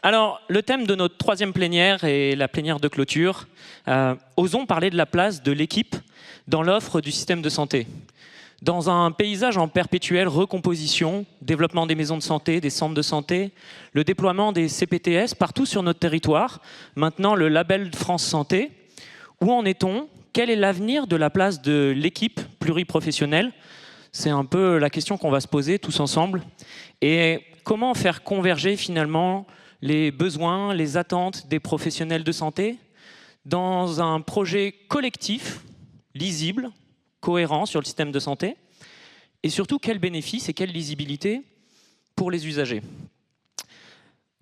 Alors, le thème de notre troisième plénière est la plénière de clôture. Osons parler de la place de l'équipe dans l'offre du système de santé. Dans un paysage en perpétuelle recomposition, développement des maisons de santé, des centres de santé, le déploiement des CPTS partout sur notre territoire, maintenant le label France Santé, où en est-on? Quel est l'avenir de la place de l'équipe pluriprofessionnelle? C'est un peu la question qu'on va se poser tous ensemble. Et comment faire converger finalement les besoins, les attentes des professionnels de santé dans un projet collectif, lisible, cohérent sur le système de santé, et surtout quels bénéfices et quelle lisibilité pour les usagers.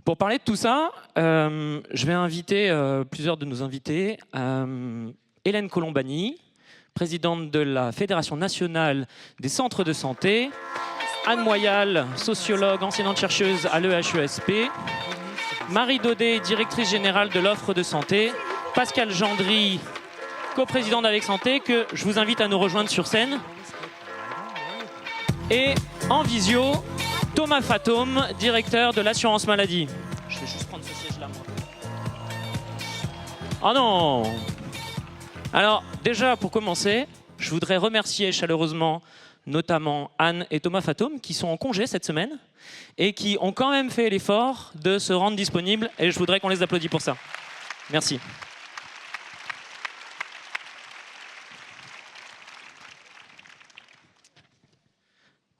Pour parler de tout ça, je vais inviter plusieurs de nos invités. Hélène Colombani, présidente de la Fédération nationale des centres de santé, Anne Moyal, sociologue, enseignante-chercheuse à l'EHESP, Marie Daudet, directrice générale de l'offre de santé, Pascal Gendry, coprésident d'Avec Santé, que je vous invite à nous rejoindre sur scène. Et en visio, Thomas Fatome, directeur de l'assurance maladie. Je vais juste prendre ce siège-là, moi. Oh non! Alors, déjà, pour commencer, je voudrais remercier chaleureusement notamment Anne et Thomas Fatome, qui sont en congé cette semaine et qui ont quand même fait l'effort de se rendre disponibles. Et je voudrais qu'on les applaudisse pour ça. Merci.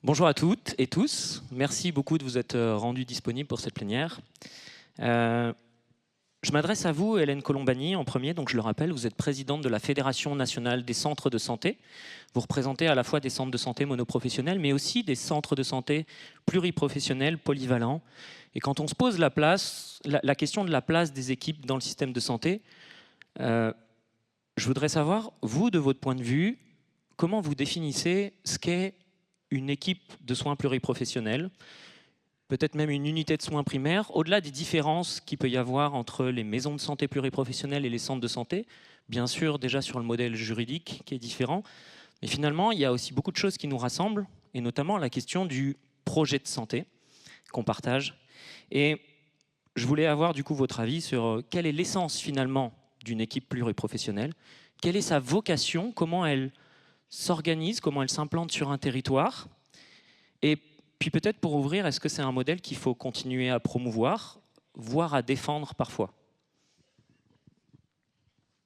Bonjour à toutes et tous. Merci beaucoup de vous être rendus disponibles pour cette plénière. Je m'adresse à vous, Hélène Colombani, en premier. Donc, je le rappelle, vous êtes présidente de la Fédération nationale des centres de santé. Vous représentez à la fois des centres de santé monoprofessionnels, mais aussi des centres de santé pluriprofessionnels, polyvalents. Et quand on se pose la question de la place des équipes dans le système de santé, je voudrais savoir, vous, de votre point de vue, comment vous définissez ce qu'est une équipe de soins pluriprofessionnels, peut-être même une unité de soins primaires, au-delà des différences qu'il peut y avoir entre les maisons de santé pluriprofessionnelles et les centres de santé, bien sûr déjà sur le modèle juridique qui est différent, mais finalement il y a aussi beaucoup de choses qui nous rassemblent, et notamment la question du projet de santé qu'on partage. Et je voulais avoir du coup votre avis sur quelle est l'essence finalement d'une équipe pluriprofessionnelle, quelle est sa vocation, comment elle s'organise, comment elle s'implante sur un territoire. Et puis peut-être pour ouvrir, est-ce que c'est un modèle qu'il faut continuer à promouvoir, voire à défendre parfois?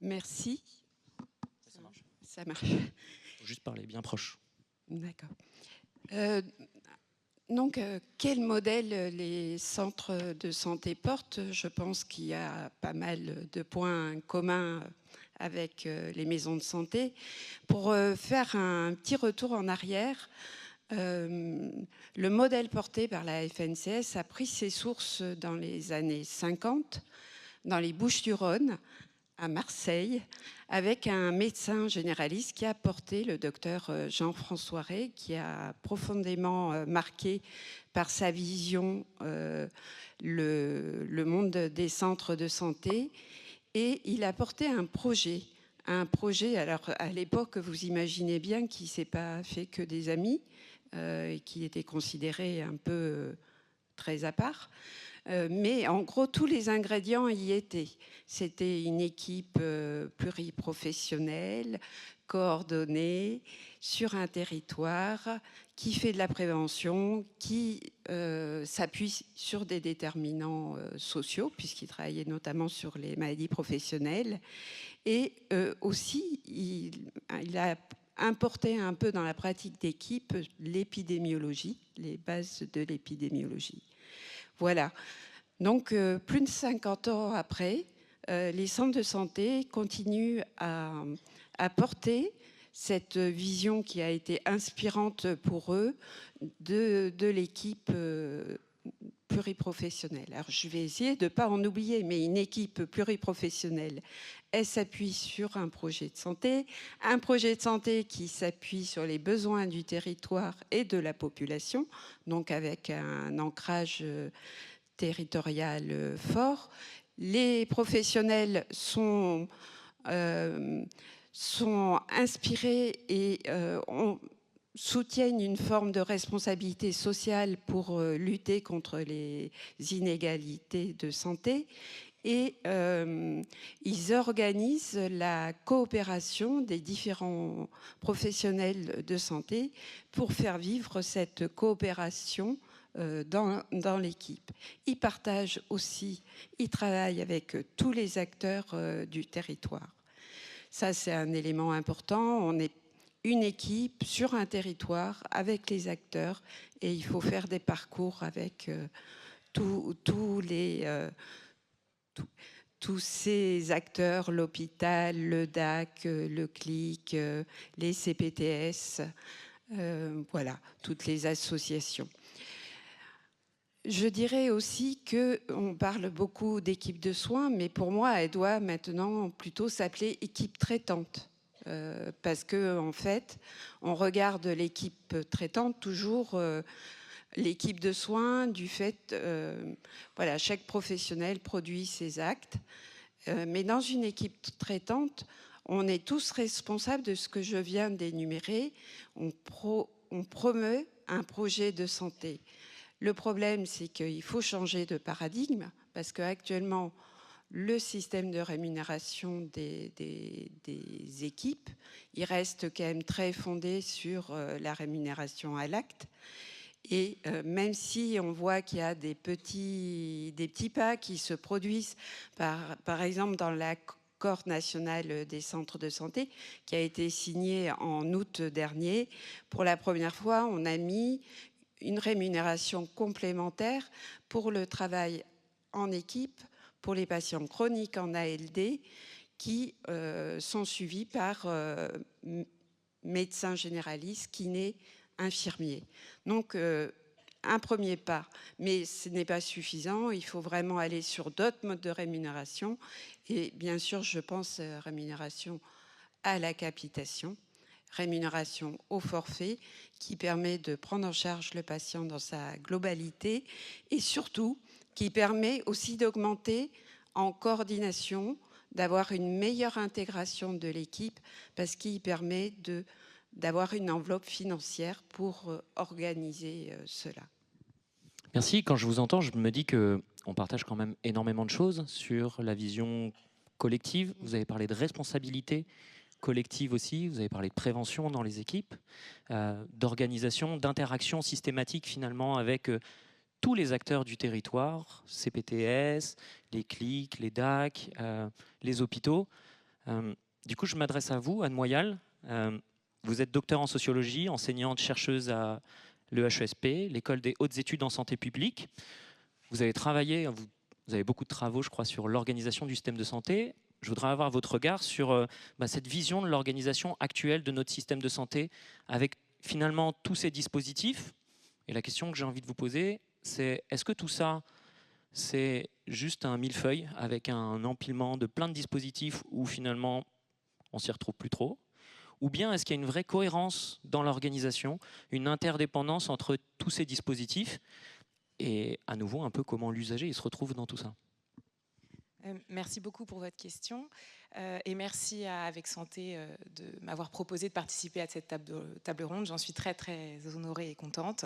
Merci. Ça marche. Ça marche. Faut juste parler bien proche. D'accord. Donc, quel modèle les centres de santé portent? Je pense qu'il y a pas mal de points communs avec les maisons de santé. Pour faire un petit retour en arrière, le modèle porté par la FNCS a pris ses sources dans les années 50, dans les Bouches-du-Rhône, à Marseille, avec un médecin généraliste qui a porté, le docteur Jean-François Rey, qui a profondément marqué par sa vision le monde des centres de santé. Et il a porté un projet. Alors à l'époque, vous imaginez bien qu'il ne s'est pas fait que des amis, et qui était considéré un peu très à part. Mais en gros, tous les ingrédients y étaient. C'était une équipe pluriprofessionnelle, coordonnée, sur un territoire, qui fait de la prévention, qui s'appuie sur des déterminants sociaux, puisqu'il travaillait notamment sur les maladies professionnelles. Et aussi, il a importé un peu dans la pratique d'équipe l'épidémiologie, les bases de l'épidémiologie. Voilà. Donc, plus de 50 ans après, les centres de santé continuent à porter cette vision qui a été inspirante pour eux de l'équipe pluriprofessionnelle. Alors, je vais essayer de ne pas en oublier, mais une équipe pluriprofessionnelle, elle s'appuie sur un projet de santé qui s'appuie sur les besoins du territoire et de la population, donc avec un ancrage territorial fort. Les professionnels sont inspirés et ont soutiennent une forme de responsabilité sociale pour lutter contre les inégalités de santé. Et ils organisent la coopération des différents professionnels de santé pour faire vivre cette coopération dans l'équipe. Ils partagent aussi, ils travaillent avec tous les acteurs du territoire. Ça, c'est un élément important. On est une équipe sur un territoire avec les acteurs et il faut faire des parcours avec tous ces acteurs, l'hôpital, le DAC, le CLIC, les CPTS, voilà, toutes les associations. Je dirais aussi qu'on parle beaucoup d'équipe de soins, mais pour moi, elle doit maintenant plutôt s'appeler équipe traitante. Parce que en fait, on regarde l'équipe traitante toujours l'équipe de soins du fait, voilà, chaque professionnel produit ses actes, mais dans une équipe traitante, on est tous responsables de ce que je viens d'énumérer. On promeut un projet de santé. Le problème, c'est qu'il faut changer de paradigme parce qu'actuellement, le système de rémunération des équipes, il reste quand même très fondé sur la rémunération à l'acte. Et même si on voit qu'il y a des petits pas qui se produisent, par exemple dans l'accord national des centres de santé, qui a été signé en août dernier, pour la première fois, on a mis une rémunération complémentaire pour le travail en équipe pour les patients chroniques en ALD qui sont suivis par médecins généralistes, kinés, infirmiers. Donc, un premier pas, mais ce n'est pas suffisant. Il faut vraiment aller sur d'autres modes de rémunération. Et bien sûr, je pense rémunération à la capitation, rémunération au forfait, qui permet de prendre en charge le patient dans sa globalité et surtout qui permet aussi d'augmenter en coordination, d'avoir une meilleure intégration de l'équipe parce qu'il permet d'avoir une enveloppe financière pour organiser cela. Merci. Quand je vous entends, je me dis qu'on partage quand même énormément de choses sur la vision collective. Vous avez parlé de responsabilité collective aussi, vous avez parlé de prévention dans les équipes, d'organisation, d'interaction systématique finalement avec tous les acteurs du territoire, CPTS, les CLIC, les DAC, les hôpitaux. Du coup, je m'adresse à vous, Anne Moyal. Vous êtes docteur en sociologie, enseignante, chercheuse à l'EHESP, l'école des hautes études en santé publique. Vous avez travaillé, vous avez beaucoup de travaux, je crois, sur l'organisation du système de santé. Je voudrais avoir votre regard sur cette vision de l'organisation actuelle de notre système de santé avec finalement tous ces dispositifs. Et la question que j'ai envie de vous poser, c'est est-ce que tout ça, c'est juste un millefeuille avec un empilement de plein de dispositifs où finalement on s'y retrouve plus trop? Ou bien est-ce qu'il y a une vraie cohérence dans l'organisation, une interdépendance entre tous ces dispositifs et à nouveau un peu comment l'usager se retrouve dans tout ça? Merci beaucoup pour votre question et merci à Avec Santé de m'avoir proposé de participer à cette table ronde. J'en suis très très honorée et contente.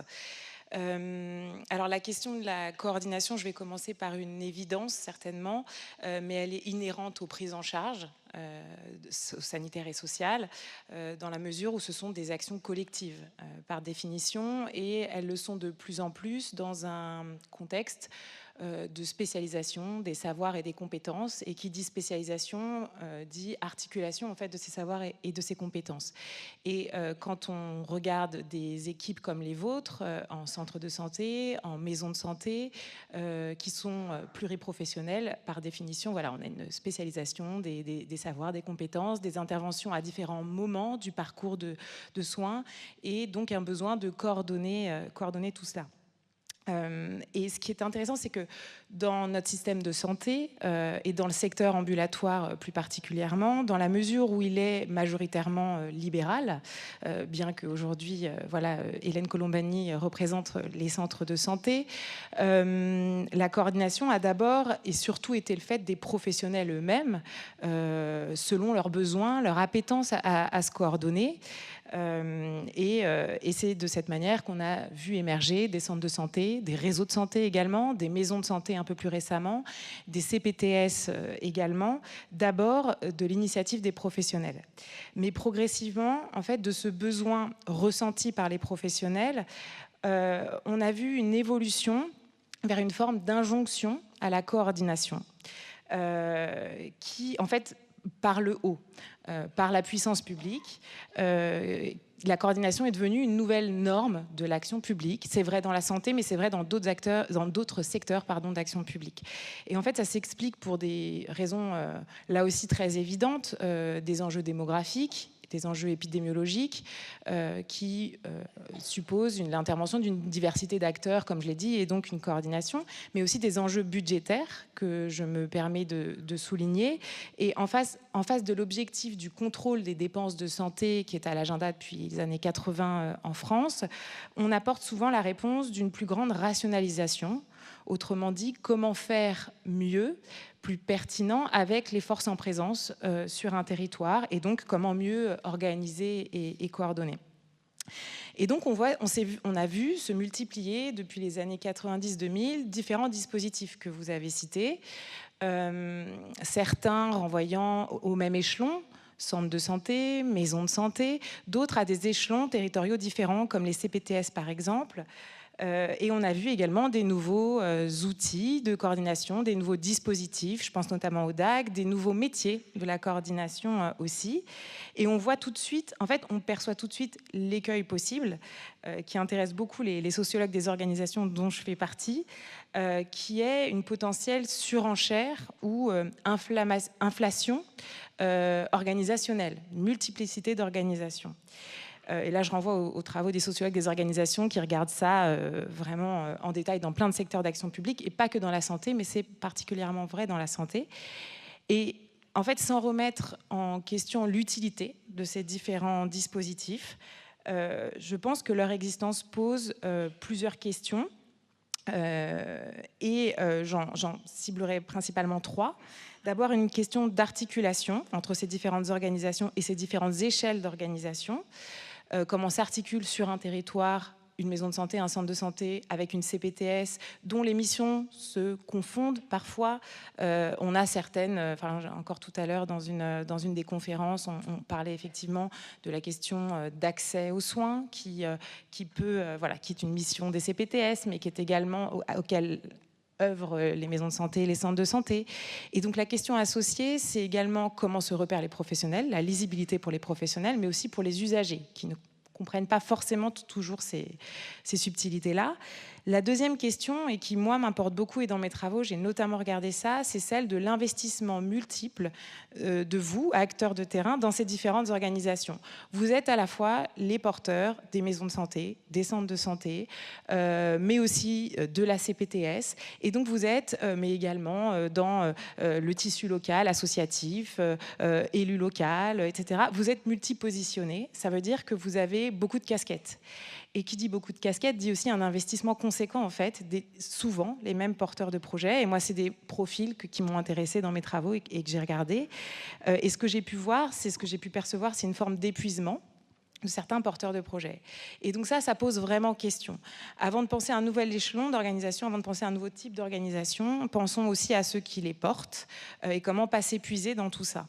Alors la question de la coordination, je vais commencer par une évidence certainement, mais elle est inhérente aux prises en charge sanitaires et sociales, dans la mesure où ce sont des actions collectives par définition, et elles le sont de plus en plus dans un contexte de spécialisation des savoirs et des compétences, et qui dit spécialisation dit articulation en fait de ces savoirs et de ces compétences. Et quand on regarde des équipes comme les vôtres en centre de santé, en maison de santé, qui sont pluriprofessionnelles, par définition, voilà, on a une spécialisation des savoirs, des compétences, des interventions à différents moments du parcours de soins, et donc un besoin de coordonner tout cela. Et ce qui est intéressant, c'est que dans notre système de santé et dans le secteur ambulatoire plus particulièrement, dans la mesure où il est majoritairement libéral, bien qu'aujourd'hui, voilà, Hélène Colombani représente les centres de santé, la coordination a d'abord et surtout été le fait des professionnels eux-mêmes, selon leurs besoins, leur appétence à se coordonner. Et c'est de cette manière qu'on a vu émerger des centres de santé, des réseaux de santé également, des maisons de santé un peu plus récemment, des CPTS également, d'abord de l'initiative des professionnels. Mais progressivement, en fait, de ce besoin ressenti par les professionnels, on a vu une évolution vers une forme d'injonction à la coordination, qui, en fait, par le haut, par la puissance publique, la coordination est devenue une nouvelle norme de l'action publique. C'est vrai dans la santé, mais c'est vrai dans d'autres secteurs d'action publique. Et en fait, ça s'explique pour des raisons, là aussi très évidentes, des enjeux démographiques, des enjeux épidémiologiques qui supposent l'intervention d'une diversité d'acteurs, comme je l'ai dit, et donc une coordination, mais aussi des enjeux budgétaires que je me permets de souligner. Et en face de l'objectif du contrôle des dépenses de santé qui est à l'agenda depuis les années 80 en France, on apporte souvent la réponse d'une plus grande rationalisation. Autrement dit, comment faire mieux, plus pertinent avec les forces en présence sur un territoire, et donc comment mieux organiser et coordonner. Et donc on a vu se multiplier depuis les années 90-2000 différents dispositifs que vous avez cités, certains renvoyant au même échelon, centres de santé, maisons de santé, d'autres à des échelons territoriaux différents comme les CPTS par exemple. Et on a vu également des nouveaux outils de coordination, des nouveaux dispositifs, je pense notamment au DAC, des nouveaux métiers de la coordination aussi. Et on voit tout de suite, en fait, on perçoit tout de suite l'écueil possible qui intéresse beaucoup les sociologues des organisations dont je fais partie, qui est une potentielle surenchère ou inflation organisationnelle, une multiplicité d'organisations. Et là, je renvoie aux travaux des sociologues des organisations qui regardent ça vraiment en détail dans plein de secteurs d'action publique, et pas que dans la santé, mais c'est particulièrement vrai dans la santé. Et en fait, sans remettre en question l'utilité de ces différents dispositifs, je pense que leur existence pose plusieurs questions. J'en ciblerai principalement 3. D'abord, une question d'articulation entre ces différentes organisations et ces différentes échelles d'organisation. Comment s'articule sur un territoire une maison de santé, un centre de santé avec une CPTS dont les missions se confondent parfois. On a certaines, encore tout à l'heure dans une des conférences, on parlait effectivement de la question d'accès aux soins qui est une mission des CPTS, mais qui est également auquel œuvrent les maisons de santé, les centres de santé. Et donc la question associée, c'est également comment se repèrent les professionnels, la lisibilité pour les professionnels, mais aussi pour les usagers qui ne comprennent pas forcément toujours ces subtilités-là. La deuxième question, et qui moi m'importe beaucoup et dans mes travaux, j'ai notamment regardé ça, c'est celle de l'investissement multiple de vous, acteurs de terrain, dans ces différentes organisations. Vous êtes à la fois les porteurs des maisons de santé, des centres de santé, mais aussi de la CPTS. Et donc vous êtes, mais également dans le tissu local, associatif, élu local, etc. Vous êtes multipositionnés. Ça veut dire que vous avez beaucoup de casquettes. Et qui dit beaucoup de casquettes dit aussi un investissement conséquent, en fait, souvent les mêmes porteurs de projets. Et moi, c'est des profils qui m'ont intéressée dans mes travaux et que j'ai regardé. Et ce que j'ai pu voir, ce que j'ai pu percevoir, c'est une forme d'épuisement de certains porteurs de projets. Et donc ça pose vraiment question. Avant de penser à un nouvel échelon d'organisation, avant de penser à un nouveau type d'organisation, pensons aussi à ceux qui les portent et comment pas s'épuiser dans tout ça.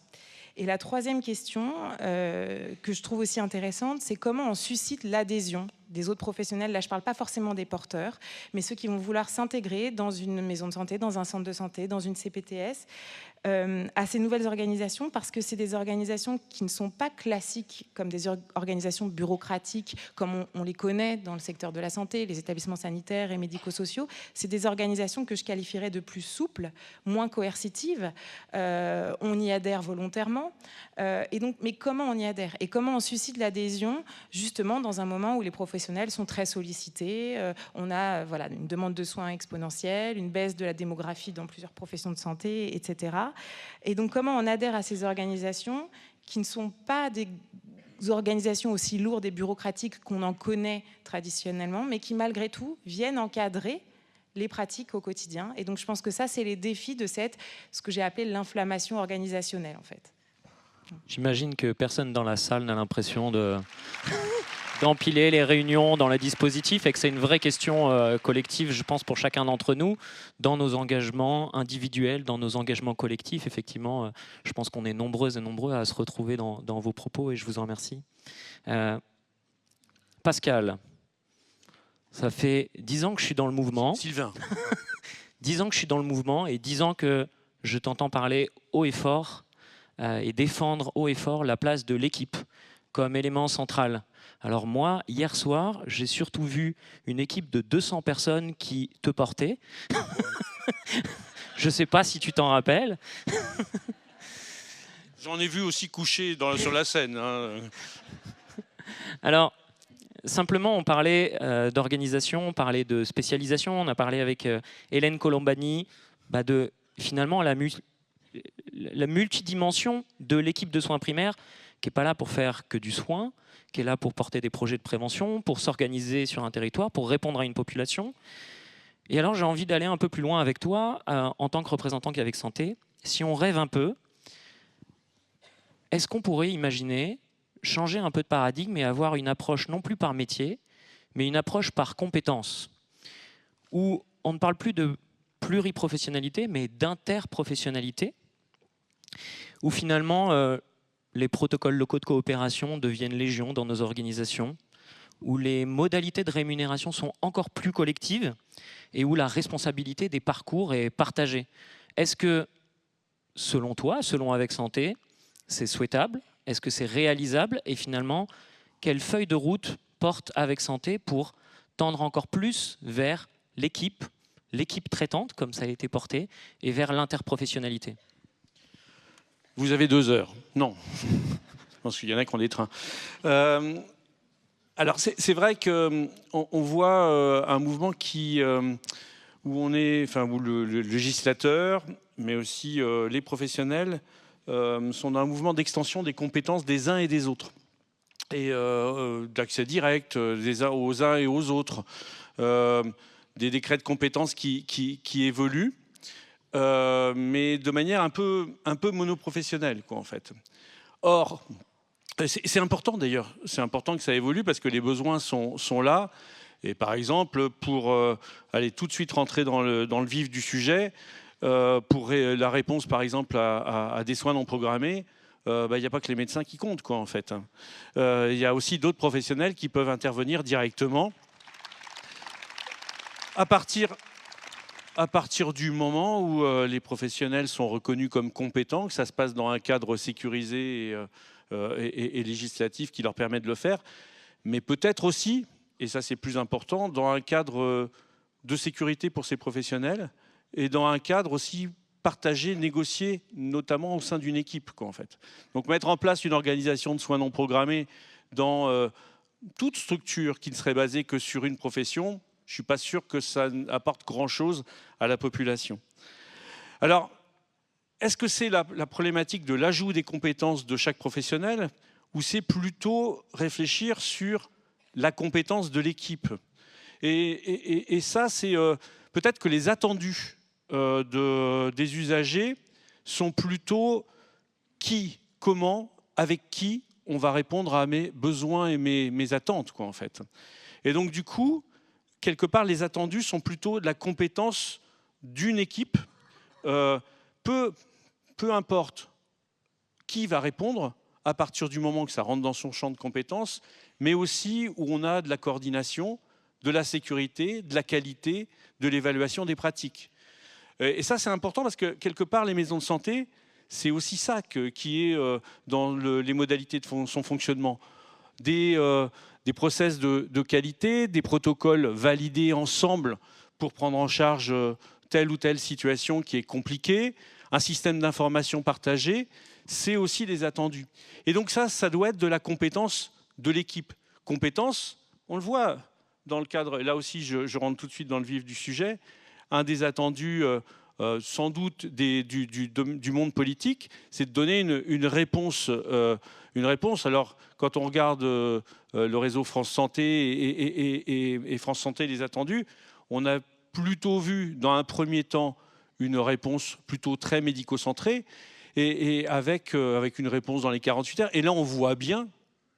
Et la troisième question que je trouve aussi intéressante, c'est comment on suscite l'adhésion des autres professionnels. Là, je ne parle pas forcément des porteurs, mais ceux qui vont vouloir s'intégrer dans une maison de santé, dans un centre de santé, dans une CPTS, à ces nouvelles organisations, parce que c'est des organisations qui ne sont pas classiques comme des organisations bureaucratiques, comme on les connaît dans le secteur de la santé, les établissements sanitaires et médico-sociaux. C'est des organisations que je qualifierais de plus souples, moins coercitives. On y adhère volontairement. Et donc, mais comment on y adhère? Et comment on suscite l'adhésion, justement, dans un moment où les professionnels sont très sollicités? On a une demande de soins exponentielle, une baisse de la démographie dans plusieurs professions de santé, etc. Et donc, comment on adhère à ces organisations qui ne sont pas des organisations aussi lourdes et bureaucratiques qu'on en connaît traditionnellement, mais qui, malgré tout, viennent encadrer les pratiques au quotidien. Et donc, je pense que ça, c'est les défis de ce que j'ai appelé l'inflammation organisationnelle, en fait. J'imagine que personne dans la salle n'a l'impression d'empiler les réunions dans les dispositifs et que c'est une vraie question collective, je pense, pour chacun d'entre nous, dans nos engagements individuels, dans nos engagements collectifs. Effectivement, je pense qu'on est nombreuses et nombreux à se retrouver dans vos propos et je vous en remercie. Pascal, ça fait 10 ans que je suis dans le mouvement. Sylvain. 10 ans que je suis dans le mouvement et 10 ans que je t'entends parler haut et fort et défendre haut et fort la place de l'équipe comme élément central. Alors moi, hier soir, j'ai surtout vu une équipe de 200 personnes qui te portaient. Je ne sais pas si tu t'en rappelles. J'en ai vu aussi coucher sur la scène. Hein. Alors, simplement, on parlait d'organisation, on parlait de spécialisation, on a parlé avec Hélène Colombani de finalement la multidimension de l'équipe de soins primaires qui n'est pas là pour faire que du soin, qui est là pour porter des projets de prévention, pour s'organiser sur un territoire, pour répondre à une population. Et alors j'ai envie d'aller un peu plus loin avec toi, en tant que représentant qu'avec Santé. Si on rêve un peu, est-ce qu'on pourrait imaginer changer un peu de paradigme et avoir une approche non plus par métier, mais une approche par compétence, où on ne parle plus de pluriprofessionnalité, mais d'interprofessionnalité, où finalement les protocoles locaux de coopération deviennent légion dans nos organisations, où les modalités de rémunération sont encore plus collectives et où la responsabilité des parcours est partagée. Est-ce que, selon toi, selon Avec Santé, c'est souhaitable? Est-ce que c'est réalisable? Et finalement, quelle feuille de route porte Avec Santé pour tendre encore plus vers l'équipe traitante, comme ça a été porté, et vers l'interprofessionnalité? Vous avez 2 heures. Non. Je pense qu'il y en a qui ont des trains. Alors, c'est vrai qu'on voit un mouvement où le législateur, mais aussi les professionnels, sont dans un mouvement d'extension des compétences des uns et des autres. Et d'accès direct aux uns et aux autres. Des décrets de compétences qui évoluent. Mais de manière un peu monoprofessionnelle, quoi, en fait. Or, c'est important d'ailleurs, c'est important que ça évolue parce que les besoins sont là. Et par exemple, pour aller tout de suite rentrer dans le vif du sujet, pour la réponse par exemple à des soins non programmés, il n'y a pas que les médecins qui comptent, quoi, en fait. Il y a aussi d'autres professionnels qui peuvent intervenir directement à partir du moment où les professionnels sont reconnus comme compétents, que ça se passe dans un cadre sécurisé et législatif qui leur permet de le faire, mais peut-être aussi, et ça c'est plus important, dans un cadre de sécurité pour ces professionnels et dans un cadre aussi partagé, négocié, notamment au sein d'une équipe, quoi, en fait. Donc mettre en place une organisation de soins non programmés dans toute structure qui ne serait basée que sur une profession, je ne suis pas sûr que ça apporte grand-chose à la population. Alors, est-ce que c'est la problématique de l'ajout des compétences de chaque professionnel ou c'est plutôt réfléchir sur la compétence de l'équipe? Et ça, c'est peut-être que les attendus des usagers sont plutôt qui, comment, avec qui on va répondre à mes besoins et mes attentes, quoi, en fait. Et donc, du coup, quelque part, les attendus sont plutôt de la compétence d'une équipe. Peu importe qui va répondre à partir du moment que ça rentre dans son champ de compétences, mais aussi où on a de la coordination, de la sécurité, de la qualité, de l'évaluation des pratiques. Et ça, c'est important parce que, quelque part, les maisons de santé, c'est aussi ça qui est dans les modalités de son fonctionnement. Des process de qualité, des protocoles validés ensemble pour prendre en charge telle ou telle situation qui est compliquée, un système d'information partagé, c'est aussi des attendus. Et donc ça doit être de la compétence de l'équipe. Compétence, on le voit dans le cadre, là aussi je rentre tout de suite dans le vif du sujet, un des attendus sans doute du monde politique, c'est de donner une réponse. Alors, quand on regarde le réseau France Santé et France Santé, les attendus, on a plutôt vu, dans un premier temps, une réponse plutôt très médico-centrée. et avec une réponse dans les 48 heures. Et là, on voit bien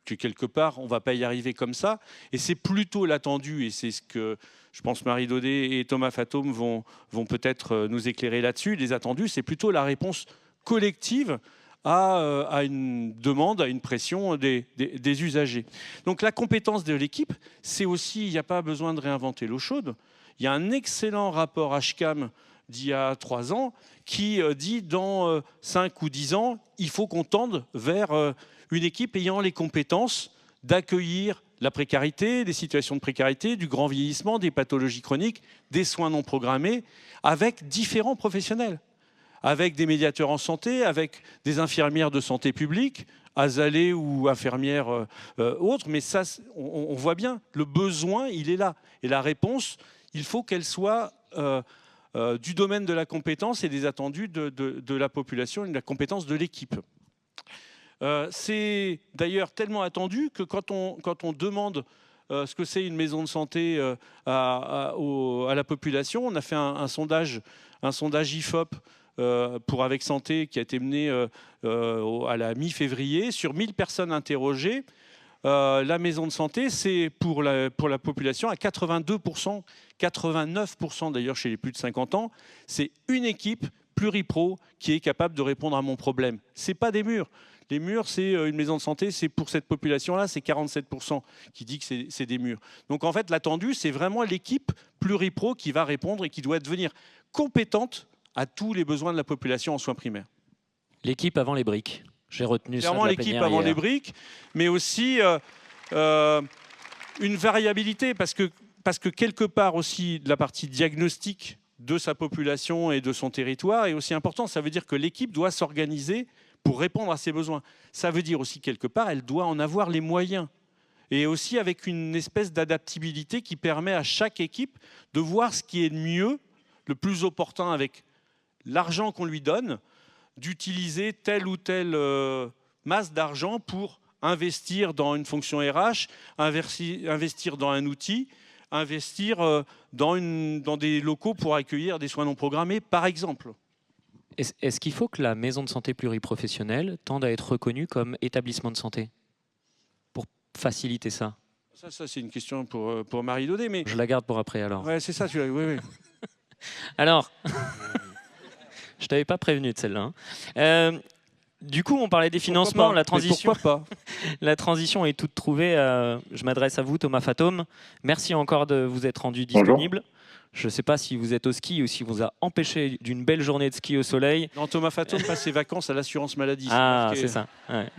que quelque part, on ne va pas y arriver comme ça. Et c'est plutôt l'attendu, et c'est ce que je pense Marie Daudet et Thomas Fatome vont peut-être nous éclairer là-dessus. Les attendus, c'est plutôt la réponse collective à une demande, à une pression des usagers. Donc la compétence de l'équipe, c'est aussi, il n'y a pas besoin de réinventer l'eau chaude. Il y a un excellent rapport HCAM d'il y a 3 ans qui dit dans 5 ou 10 ans, il faut qu'on tende vers une équipe ayant les compétences d'accueillir la précarité, des situations de précarité, du grand vieillissement, des pathologies chroniques, des soins non programmés, avec différents professionnels, avec des médiateurs en santé, avec des infirmières de santé publique, azalées ou infirmières autres. Mais ça, on voit bien, le besoin, il est là. Et la réponse, il faut qu'elle soit du domaine de la compétence et des attendus de la population et de la compétence de l'équipe. C'est d'ailleurs tellement attendu que quand on demande ce que c'est une maison de santé à la population, on a fait un sondage IFOP pour Avec Santé qui a été mené à la mi-février. Sur 1000 personnes interrogées, la maison de santé, c'est pour la population à 82%, 89% d'ailleurs chez les plus de 50 ans, c'est une équipe pluripro qui est capable de répondre à mon problème. Ce n'est pas des murs. Les murs, c'est une maison de santé, c'est pour cette population-là, c'est 47% qui dit que c'est des murs. Donc en fait, l'attendu, c'est vraiment l'équipe pluripro qui va répondre et qui doit devenir compétente à tous les besoins de la population en soins primaires. L'équipe avant les briques. J'ai retenu ça. Clairement, l'équipe avant les briques, mais aussi une variabilité, parce que quelque part aussi, la partie diagnostic de sa population et de son territoire est aussi important. Ça veut dire que l'équipe doit s'organiser pour répondre à ses besoins. Ça veut dire aussi, quelque part, elle doit en avoir les moyens. Et aussi avec une espèce d'adaptabilité qui permet à chaque équipe de voir ce qui est le mieux, le plus opportun avec l'argent qu'on lui donne, d'utiliser telle ou telle masse d'argent pour investir dans une fonction RH, investir dans un outil, investir dans des locaux pour accueillir des soins non programmés, par exemple. Est-ce qu'il faut que la maison de santé pluriprofessionnelle tende à être reconnue comme établissement de santé pour faciliter ça? Ça c'est une question pour Marie Daudet. Mais... Je la garde pour après alors. Ouais, c'est ça, oui. Alors, je t'avais pas prévenu de celle-là. Hein. Du coup, on parlait des financements, la transition. Pourquoi pas? La transition est toute trouvée. Je m'adresse à vous, Thomas Fatome. Merci encore de vous être rendu disponible. Bonjour. Je ne sais pas si vous êtes au ski ou si vous a empêché d'une belle journée de ski au soleil. Non, Thomas Fatome passe ses vacances à l'assurance maladie. Ah, c'est ça. Ouais.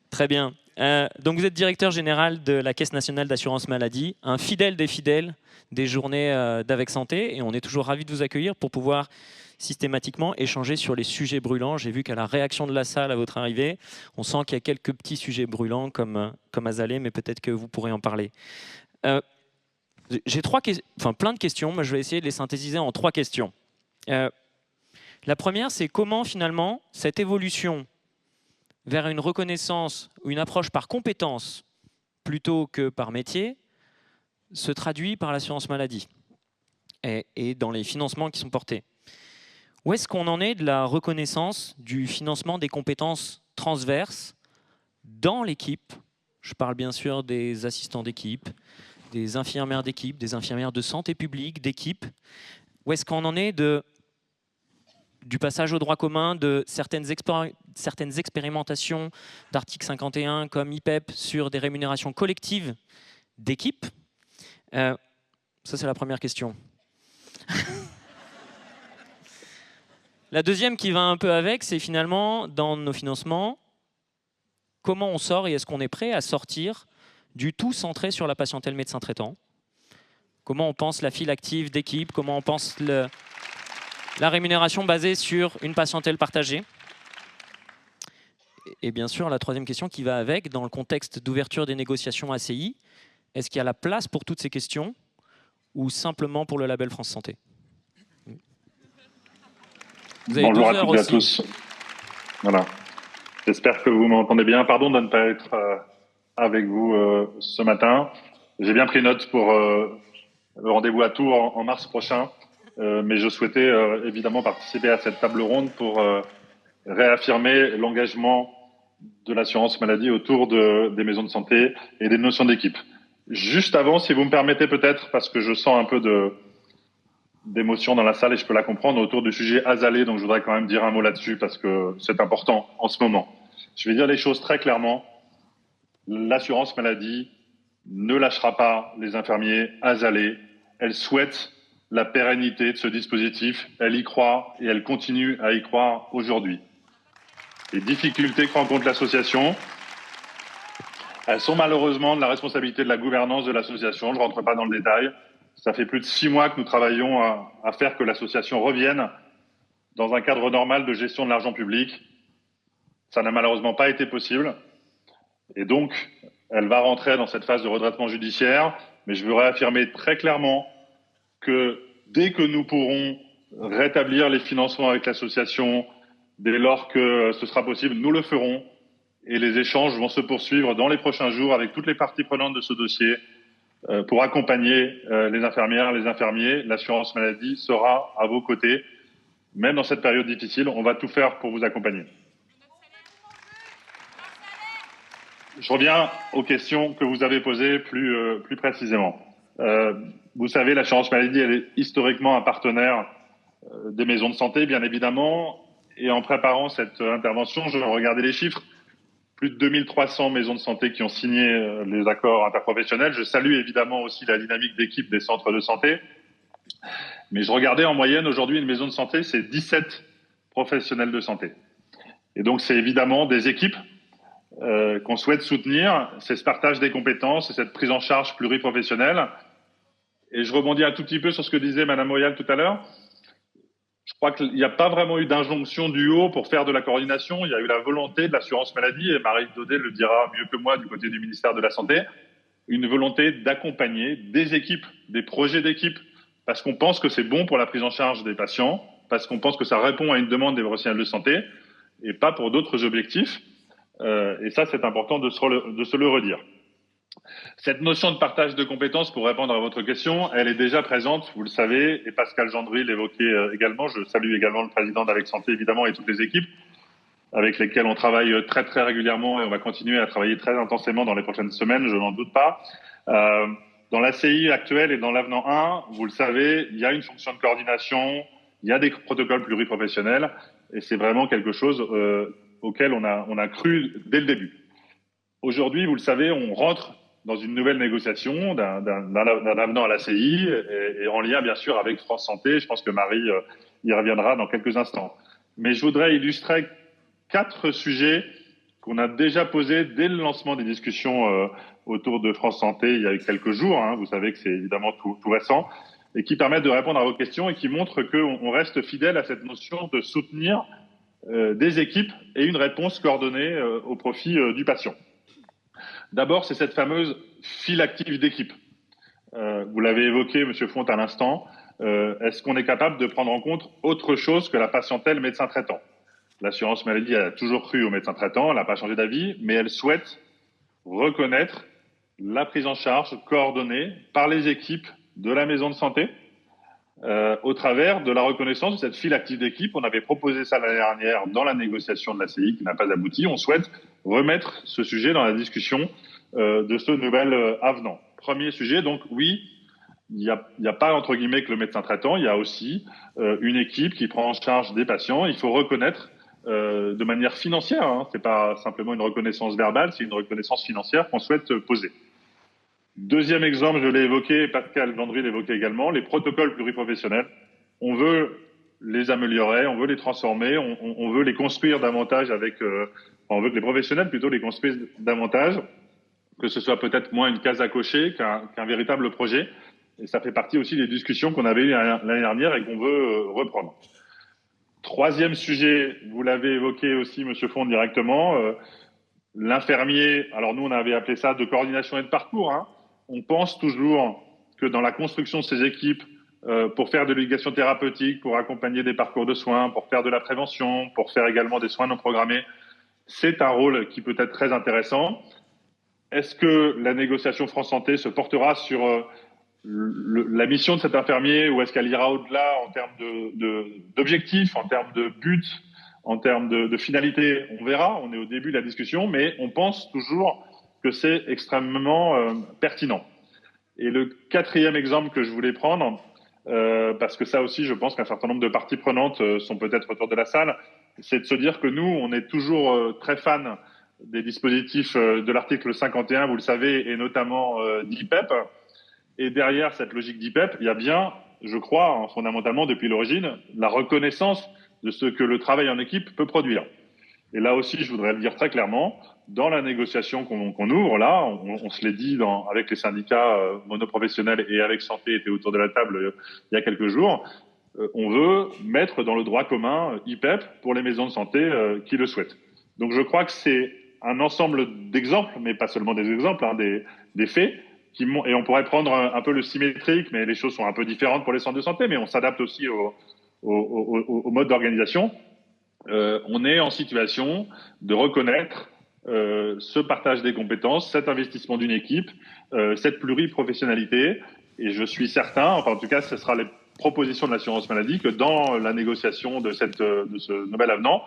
Très bien. Donc vous êtes directeur général de la Caisse nationale d'assurance maladie, un fidèle des fidèles des journées d'Avec Santé, et on est toujours ravis de vous accueillir pour pouvoir systématiquement échanger sur les sujets brûlants. J'ai vu qu'à la réaction de la salle à votre arrivée, on sent qu'il y a quelques petits sujets brûlants comme Azalée, mais peut-être que vous pourrez en parler. J'ai plein de questions, mais je vais essayer de les synthétiser en 3 questions. La première, c'est comment finalement cette évolution vers une reconnaissance ou une approche par compétence plutôt que par métier se traduit par l'assurance maladie et dans les financements qui sont portés. Où est-ce qu'on en est de la reconnaissance du financement des compétences transverses dans l'équipe? Je parle bien sûr des assistants d'équipe, des infirmières d'équipe, des infirmières de santé publique, d'équipe. Où est-ce qu'on en est du passage au droit commun, de certaines expérimentations d'article 51 comme IPEP sur des rémunérations collectives d'équipe? Ça, c'est la première question. La deuxième qui va un peu avec, c'est finalement, dans nos financements, comment on sort et est-ce qu'on est prêt à sortir du tout centré sur la patientèle médecin traitant? Comment on pense la file active d'équipe? Comment on pense la rémunération basée sur une patientèle partagée? Et bien sûr, la troisième question qui va avec, dans le contexte d'ouverture des négociations ACI, est-ce qu'il y a la place pour toutes ces questions ou simplement pour le label France Santé? Vous avez Bonjour 2 heures à toutes et à aussi. tous. Voilà. J'espère que vous m'entendez bien. Pardon de ne pas être avec vous ce matin. J'ai bien pris note pour le rendez-vous à Tours en mars prochain. mais je souhaitais évidemment participer à cette table ronde pour réaffirmer l'engagement de l'assurance maladie autour des maisons de santé et des notions d'équipe. Juste avant, si vous me permettez peut-être, parce que je sens un peu d'émotion dans la salle et je peux la comprendre, autour du sujet Asalée, donc je voudrais quand même dire un mot là-dessus parce que c'est important en ce moment. Je vais dire les choses très clairement. L'assurance maladie ne lâchera pas les infirmiers Asalée. Elle souhaite la pérennité de ce dispositif. Elle y croit et elle continue à y croire aujourd'hui. Les difficultés que rencontre l'association, elles sont malheureusement de la responsabilité de la gouvernance de l'association. Je ne rentre pas dans le détail. Ça fait plus de 6 mois que nous travaillons à faire que l'association revienne dans un cadre normal de gestion de l'argent public. Ça n'a malheureusement pas été possible. Et donc, elle va rentrer dans cette phase de redressement judiciaire. Mais je veux réaffirmer très clairement que dès que nous pourrons rétablir les financements avec l'association, dès lors que ce sera possible, nous le ferons. Et les échanges vont se poursuivre dans les prochains jours avec toutes les parties prenantes de ce dossier pour accompagner les infirmières, les infirmiers. L'assurance maladie sera à vos côtés. Même dans cette période difficile, on va tout faire pour vous accompagner. Je reviens aux questions que vous avez posées plus précisément. Vous savez, l'assurance maladie, elle est historiquement un partenaire des maisons de santé, bien évidemment. Et en préparant cette intervention, je regardais les chiffres. Plus de 2300 maisons de santé qui ont signé les accords interprofessionnels. Je salue évidemment aussi la dynamique d'équipe des centres de santé. Mais je regardais en moyenne, aujourd'hui, une maison de santé, c'est 17 professionnels de santé. Et donc, c'est évidemment des équipes qu'on souhaite soutenir. C'est ce partage des compétences et cette prise en charge pluriprofessionnelle. Et je rebondis un tout petit peu sur ce que disait Madame Moyal tout à l'heure. Je crois qu'il n'y a pas vraiment eu d'injonction du haut pour faire de la coordination. Il y a eu la volonté de l'assurance maladie, et Marie Daudet le dira mieux que moi du côté du ministère de la Santé, une volonté d'accompagner des équipes, des projets d'équipe, parce qu'on pense que c'est bon pour la prise en charge des patients, parce qu'on pense que ça répond à une demande des professionnels de santé, et pas pour d'autres objectifs. Et ça, c'est important de se le redire. Cette notion de partage de compétences, pour répondre à votre question, elle est déjà présente, vous le savez, et Pascal Gendry l'évoquait également. Je salue également le président d'Avec Santé, évidemment, et toutes les équipes avec lesquelles on travaille très, très régulièrement, et on va continuer à travailler très intensément dans les prochaines semaines, je n'en doute pas. Dans la CI actuelle et dans l'avenant 1, vous le savez, il y a une fonction de coordination, il y a des protocoles pluriprofessionnels, et c'est vraiment quelque chose auquel on a cru dès le début. Aujourd'hui, vous le savez, on rentre dans une nouvelle négociation d'un avenant à la CI et en lien, bien sûr, avec France Santé. Je pense que Marie y reviendra dans quelques instants. Mais je voudrais illustrer 4 sujets qu'on a déjà posés dès le lancement des discussions autour de France Santé il y a quelques jours. Hein, vous savez que c'est évidemment tout récent et qui permettent de répondre à vos questions et qui montrent qu'on reste fidèle à cette notion de soutenir des équipes et une réponse coordonnée au profit du patient. D'abord, c'est cette fameuse file active d'équipe. Vous l'avez évoqué, Monsieur Font, à l'instant. Est-ce qu'on est capable de prendre en compte autre chose que la patientèle médecin traitant? L'assurance maladie a toujours cru au médecin traitant, elle n'a pas changé d'avis, mais elle souhaite reconnaître la prise en charge coordonnée par les équipes de la maison de santé au travers de la reconnaissance de cette file active d'équipe. On avait proposé ça l'année dernière dans la négociation de la CI qui n'a pas abouti. On souhaite remettre ce sujet dans la discussion de ce nouvel avenant. Premier sujet, donc oui, il n'y a pas entre guillemets que le médecin traitant, il y a aussi une équipe qui prend en charge des patients. Il faut reconnaître de manière financière, hein, c'est pas simplement une reconnaissance verbale, c'est une reconnaissance financière qu'on souhaite poser. Deuxième exemple, je l'ai évoqué, Pascal Gendry l'évoquait également, les protocoles pluriprofessionnels. On veut les améliorer, on veut les transformer, on veut les construire davantage on veut que les professionnels plutôt les construisent davantage, que ce soit peut-être moins une case à cocher qu'un véritable projet. Et ça fait partie aussi des discussions qu'on avait eues l'année dernière et qu'on veut reprendre. Troisième sujet, vous l'avez évoqué aussi, Monsieur Font, directement, l'infirmier. Alors nous, on avait appelé ça de coordination et de parcours. Hein. On pense toujours que dans la construction de ces équipes, pour faire de l'éducation thérapeutique, pour accompagner des parcours de soins, pour faire de la prévention, pour faire également des soins non programmés, c'est un rôle qui peut être très intéressant. Est-ce que la négociation France Santé se portera sur la mission de cet infirmier, où est-ce qu'elle ira au-delà en termes d'objectifs, en termes de buts, en termes de finalité, on verra, on est au début de la discussion, mais on pense toujours que c'est extrêmement pertinent. Et le quatrième exemple que je voulais prendre, parce que ça aussi, je pense qu'un certain nombre de parties prenantes sont peut-être autour de la salle, c'est de se dire que nous, on est toujours très fans des dispositifs de l'article 51, vous le savez, et notamment d'IPEP. Et derrière cette logique d'IPEP, il y a bien, je crois, fondamentalement, depuis l'origine, la reconnaissance de ce que le travail en équipe peut produire. Et là aussi, je voudrais le dire très clairement, dans la négociation qu'on ouvre, là, on se l'est dit avec les syndicats monoprofessionnels et avec Santé était autour de la table il y a quelques jours, on veut mettre dans le droit commun IPEP pour les maisons de santé qui le souhaitent. Donc je crois que c'est un ensemble d'exemples, mais pas seulement des exemples, hein, des faits, et on pourrait prendre un peu le symétrique, mais les choses sont un peu différentes pour les centres de santé, mais on s'adapte aussi au mode d'organisation. On est en situation de reconnaître ce partage des compétences, cet investissement d'une équipe, cette pluriprofessionnalité. Et je suis certain, enfin en tout cas, ce sera les propositions de l'assurance maladie, que dans la négociation de ce nouvel avenant,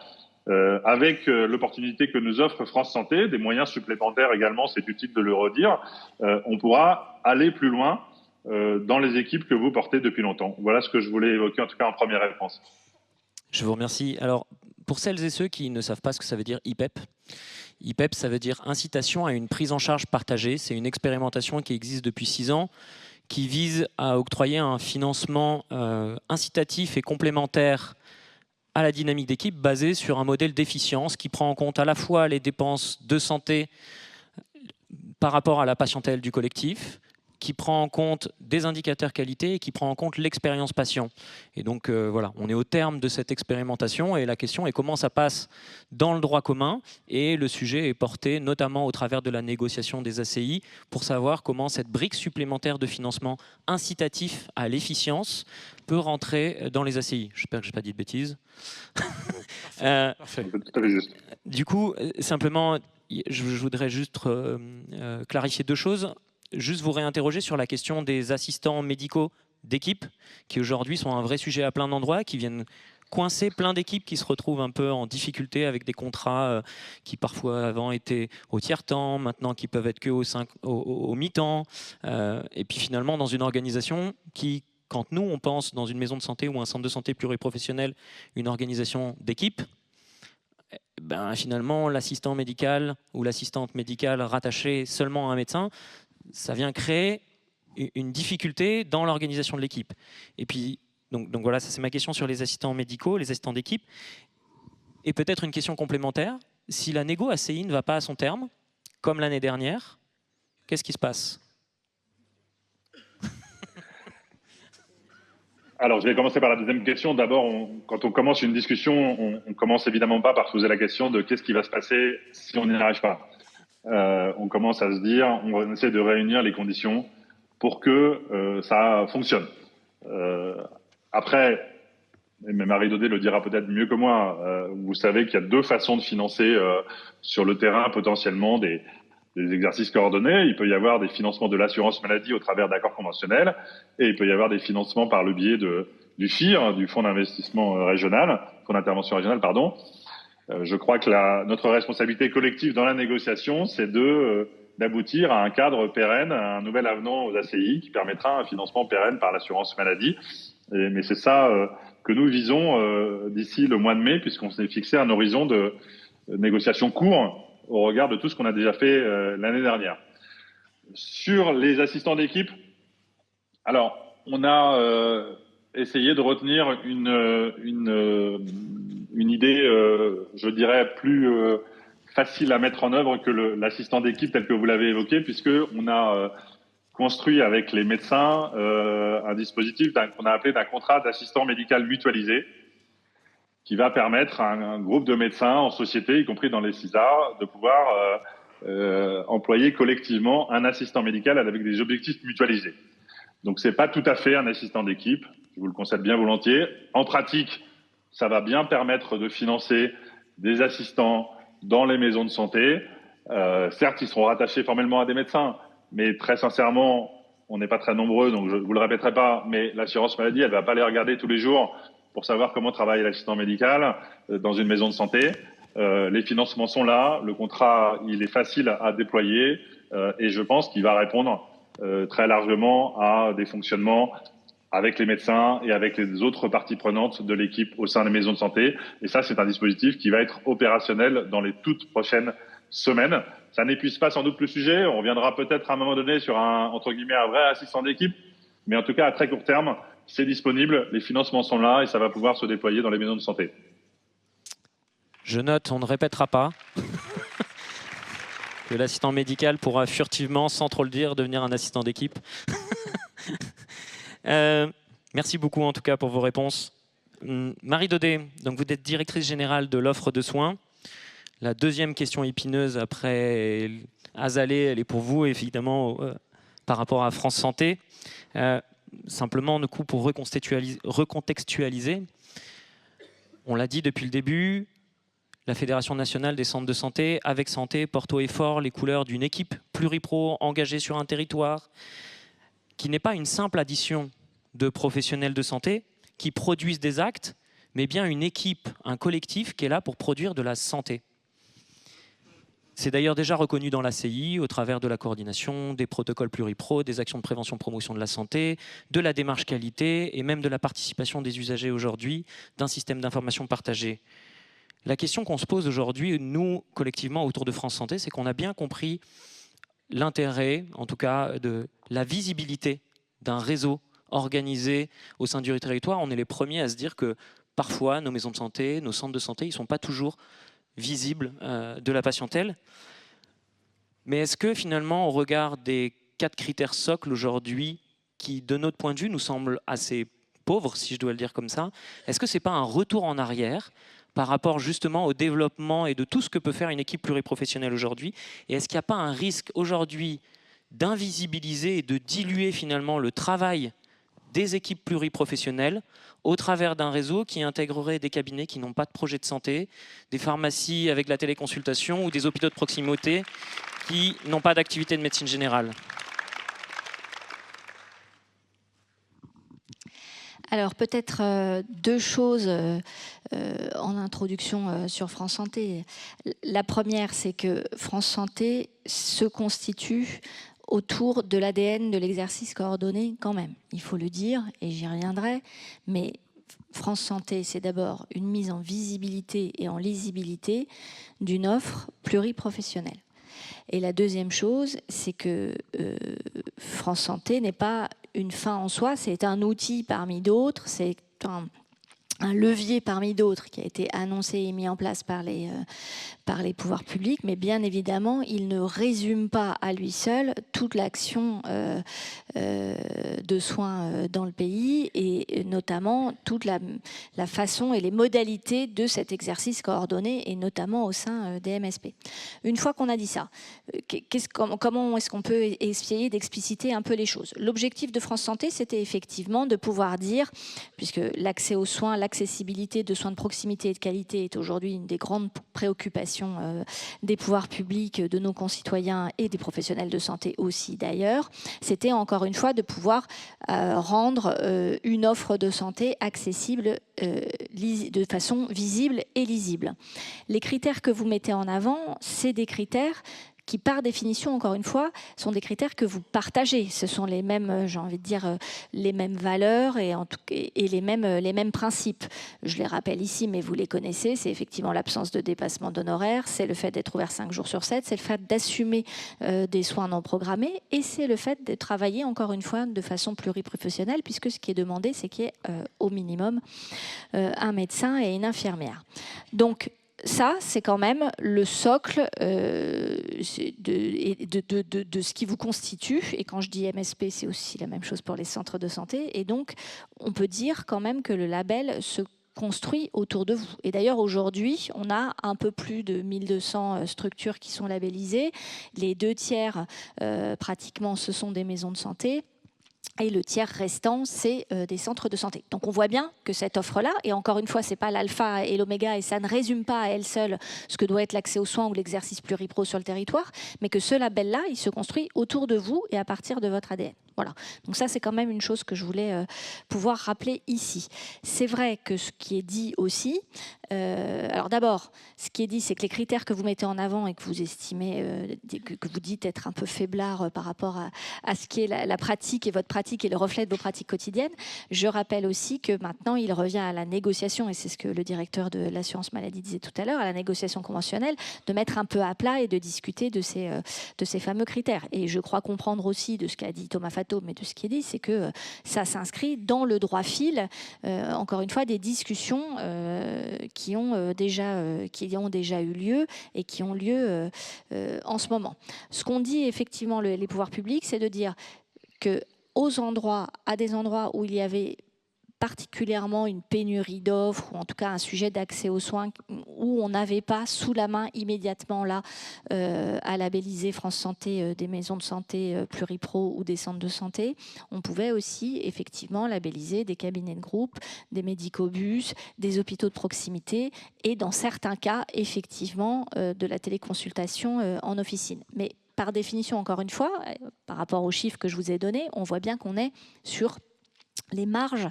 avec l'opportunité que nous offre France Santé, des moyens supplémentaires également, c'est utile de le redire, on pourra aller plus loin dans les équipes que vous portez depuis longtemps. Voilà ce que je voulais évoquer en tout cas en première réponse. Je vous remercie. Alors, pour celles et ceux qui ne savent pas ce que ça veut dire IPEP, IPEP, ça veut dire incitation à une prise en charge partagée. C'est une expérimentation qui existe depuis 6 ans, qui vise à octroyer un financement incitatif et complémentaire à la dynamique d'équipe basée sur un modèle d'efficience qui prend en compte à la fois les dépenses de santé par rapport à la patientèle du collectif, qui prend en compte des indicateurs qualité et qui prend en compte l'expérience patient. Et donc voilà, on est au terme de cette expérimentation et la question est comment ça passe dans le droit commun, et le sujet est porté notamment au travers de la négociation des ACI pour savoir comment cette brique supplémentaire de financement incitatif à l'efficience peut rentrer dans les ACI. J'espère que je n'ai pas dit de bêtises. Parfait. Du coup, simplement, je voudrais juste clarifier 2 choses. Juste vous réinterroger sur la question des assistants médicaux d'équipe, qui aujourd'hui sont un vrai sujet à plein d'endroits, qui viennent coincer plein d'équipes qui se retrouvent un peu en difficulté avec des contrats qui parfois avant étaient au tiers-temps, maintenant qui peuvent être que au mi-temps. Et puis finalement, dans une organisation qui, quand nous, on pense dans une maison de santé ou un centre de santé pluriprofessionnel, une organisation d'équipe, ben, finalement, l'assistant médical ou l'assistante médicale rattachée seulement à un médecin, ça vient créer une difficulté dans l'organisation de l'équipe. Et puis, donc voilà, ça c'est ma question sur les assistants médicaux, les assistants d'équipe. Et peut-être une question complémentaire, si la négo ACI ne va pas à son terme, comme l'année dernière, qu'est-ce qui se passe? Alors, je vais commencer par la deuxième question. D'abord, quand on commence une discussion, on commence évidemment pas par se poser la question de qu'est-ce qui va se passer si on n'y arrive pas. On commence à se dire, on essaie de réunir les conditions pour que ça fonctionne. Après, mais Marie Daudet le dira peut-être mieux que moi, vous savez qu'il y a 2 façons de financer sur le terrain potentiellement des exercices coordonnés. Il peut y avoir des financements de l'assurance maladie au travers d'accords conventionnels, et il peut y avoir des financements par le biais du FIR, du Fonds d'investissement régional, Fonds d'intervention régional, pardon. Je crois que notre responsabilité collective dans la négociation, c'est d'aboutir à un cadre pérenne, à un nouvel avenant aux ACI qui permettra un financement pérenne par l'assurance maladie. Mais c'est ça que nous visons d'ici le mois de mai, puisqu'on s'est fixé un horizon de négociation court au regard de tout ce qu'on a déjà fait l'année dernière. Sur les assistants d'équipe, alors on a essayé de retenir une idée, je dirais, plus facile à mettre en œuvre que l'assistant d'équipe tel que vous l'avez évoqué, puisqu'on a construit avec les médecins un dispositif qu'on a appelé d'un contrat d'assistant médical mutualisé, qui va permettre à un groupe de médecins en société, y compris dans les CISA, de pouvoir employer collectivement un assistant médical avec des objectifs mutualisés. Donc c'est pas tout à fait un assistant d'équipe, je vous le concède bien volontiers. En pratique, ça va bien permettre de financer des assistants dans les maisons de santé. Certes, ils seront rattachés formellement à des médecins, mais très sincèrement, on n'est pas très nombreux, donc je vous le répéterai pas, mais l'assurance maladie, elle va pas les regarder tous les jours pour savoir comment travaille l'assistant médical dans une maison de santé. Les financements sont là, le contrat, il est facile à déployer et je pense qu'il va répondre très largement à des fonctionnements avec les médecins et avec les autres parties prenantes de l'équipe au sein des maisons de santé. Et ça, c'est un dispositif qui va être opérationnel dans les toutes prochaines semaines. Ça n'épuise pas sans doute le sujet. On reviendra peut-être à un moment donné sur entre guillemets, un vrai assistant d'équipe. Mais en tout cas, à très court terme, c'est disponible, les financements sont là et ça va pouvoir se déployer dans les maisons de santé. Je note, on ne répétera pas que l'assistant médical pourra furtivement, sans trop le dire, devenir un assistant d'équipe. Merci beaucoup en tout cas pour vos réponses. Marie Daudet, donc vous êtes directrice générale de l'offre de soins. La deuxième question épineuse après Azalée, elle est pour vous évidemment par rapport à France Santé. Simplement, du coup, pour recontextualiser, on l'a dit depuis le début, la Fédération nationale des centres de santé, avec santé, porte haut et fort les couleurs d'une équipe pluripro engagée sur un territoire, qui n'est pas une simple addition de professionnels de santé qui produisent des actes, mais bien une équipe, un collectif qui est là pour produire de la santé. C'est d'ailleurs déjà reconnu dans l'ACI au travers de la coordination, des protocoles pluripro, des actions de prévention-promotion de la santé, de la démarche qualité et même de la participation des usagers aujourd'hui d'un système d'information partagé. La question qu'on se pose aujourd'hui, nous, collectivement, autour de France Santé, c'est qu'on a bien compris l'intérêt, en tout cas, de la visibilité d'un réseau organisé au sein du territoire. On est les premiers à se dire que parfois, nos maisons de santé, nos centres de santé, ils ne sont pas toujours visibles de la patientèle. Mais est-ce que finalement, au regard des 4 critères socles aujourd'hui, qui de notre point de vue nous semblent assez pauvres, si je dois le dire comme ça, est-ce que ce n'est pas un retour en arrière par rapport justement au développement et de tout ce que peut faire une équipe pluriprofessionnelle aujourd'hui? Et est-ce qu'il n'y a pas un risque aujourd'hui d'invisibiliser et de diluer finalement le travail des équipes pluriprofessionnelles au travers d'un réseau qui intégrerait des cabinets qui n'ont pas de projet de santé, des pharmacies avec la téléconsultation ou des hôpitaux de proximité qui n'ont pas d'activité de médecine générale? Alors peut-être 2 choses en introduction sur France Santé. La première, c'est que France Santé se constitue autour de l'ADN de l'exercice coordonné quand même. Il faut le dire, et j'y reviendrai, mais France Santé, c'est d'abord une mise en visibilité et en lisibilité d'une offre pluriprofessionnelle. Et la deuxième chose, c'est que France Santé n'est pas une fin en soi, c'est un outil parmi d'autres, c'est un levier parmi d'autres qui a été annoncé et mis en place par les pouvoirs publics, mais bien évidemment, il ne résume pas à lui seul toute l'action de soins dans le pays et notamment toute la façon et les modalités de cet exercice coordonné et notamment au sein des MSP. Une fois qu'on a dit ça, comment est-ce qu'on peut essayer d'expliciter un peu les choses? L'objectif de France Santé, c'était effectivement de pouvoir dire, puisque l'accès aux soins, l'accessibilité de soins de proximité et de qualité est aujourd'hui une des grandes préoccupations des pouvoirs publics, de nos concitoyens et des professionnels de santé aussi d'ailleurs, c'était encore une fois de pouvoir rendre une offre de santé accessible de façon visible et lisible. Les critères que vous mettez en avant, c'est des critères qui, par définition, encore une fois, sont des critères que vous partagez. Ce sont les mêmes, j'ai envie de dire, les mêmes valeurs et les mêmes principes. Je les rappelle ici, mais vous les connaissez. C'est effectivement l'absence de dépassement d'honoraires, c'est le fait d'être ouvert 5 jours sur 7, c'est le fait d'assumer des soins non programmés et c'est le fait de travailler, encore une fois, de façon pluriprofessionnelle, puisque ce qui est demandé, c'est qu'il y ait au minimum un médecin et une infirmière. Donc, ça, c'est quand même le socle de ce qui vous constitue. Et quand je dis MSP, c'est aussi la même chose pour les centres de santé. Et donc, on peut dire quand même que le label se construit autour de vous. Et d'ailleurs, aujourd'hui, on a un peu plus de 1200 structures qui sont labellisées. Les 2 tiers, pratiquement, ce sont des maisons de santé. Et le tiers restant, c'est des centres de santé. Donc on voit bien que cette offre-là, et encore une fois, ce n'est pas l'alpha et l'oméga, et ça ne résume pas à elle seule ce que doit être l'accès aux soins ou l'exercice pluripro sur le territoire, mais que ce label-là, il se construit autour de vous et à partir de votre ADN. Voilà. Donc ça, c'est quand même une chose que je voulais pouvoir rappeler ici. C'est vrai que ce qui est dit aussi, alors d'abord, ce qui est dit, c'est que les critères que vous mettez en avant et que vous estimez, que vous dites être un peu faiblard par rapport à ce qui est la pratique et votre pratique et le reflet de vos pratiques quotidiennes. Je rappelle aussi que maintenant, il revient à la négociation, et c'est ce que le directeur de l'assurance maladie disait tout à l'heure, à la négociation conventionnelle, de mettre un peu à plat et de discuter de ces fameux critères. Et je crois comprendre aussi de ce qu'a dit Thomas Fatto, mais de ce qui est dit, c'est que ça s'inscrit dans le droit fil, encore une fois, des discussions qui ont déjà eu lieu et qui ont lieu en ce moment. Ce qu'ont dit effectivement les pouvoirs publics, c'est de dire que à des endroits où il y avait particulièrement une pénurie d'offres, ou en tout cas un sujet d'accès aux soins où on n'avait pas sous la main immédiatement là à labelliser France Santé des maisons de santé pluripro ou des centres de santé, on pouvait aussi effectivement labelliser des cabinets de groupe, des médicobus, des hôpitaux de proximité et dans certains cas effectivement de la téléconsultation en officine. Mais par définition, encore une fois, par rapport aux chiffres que je vous ai donnés, on voit bien qu'on est sur les marges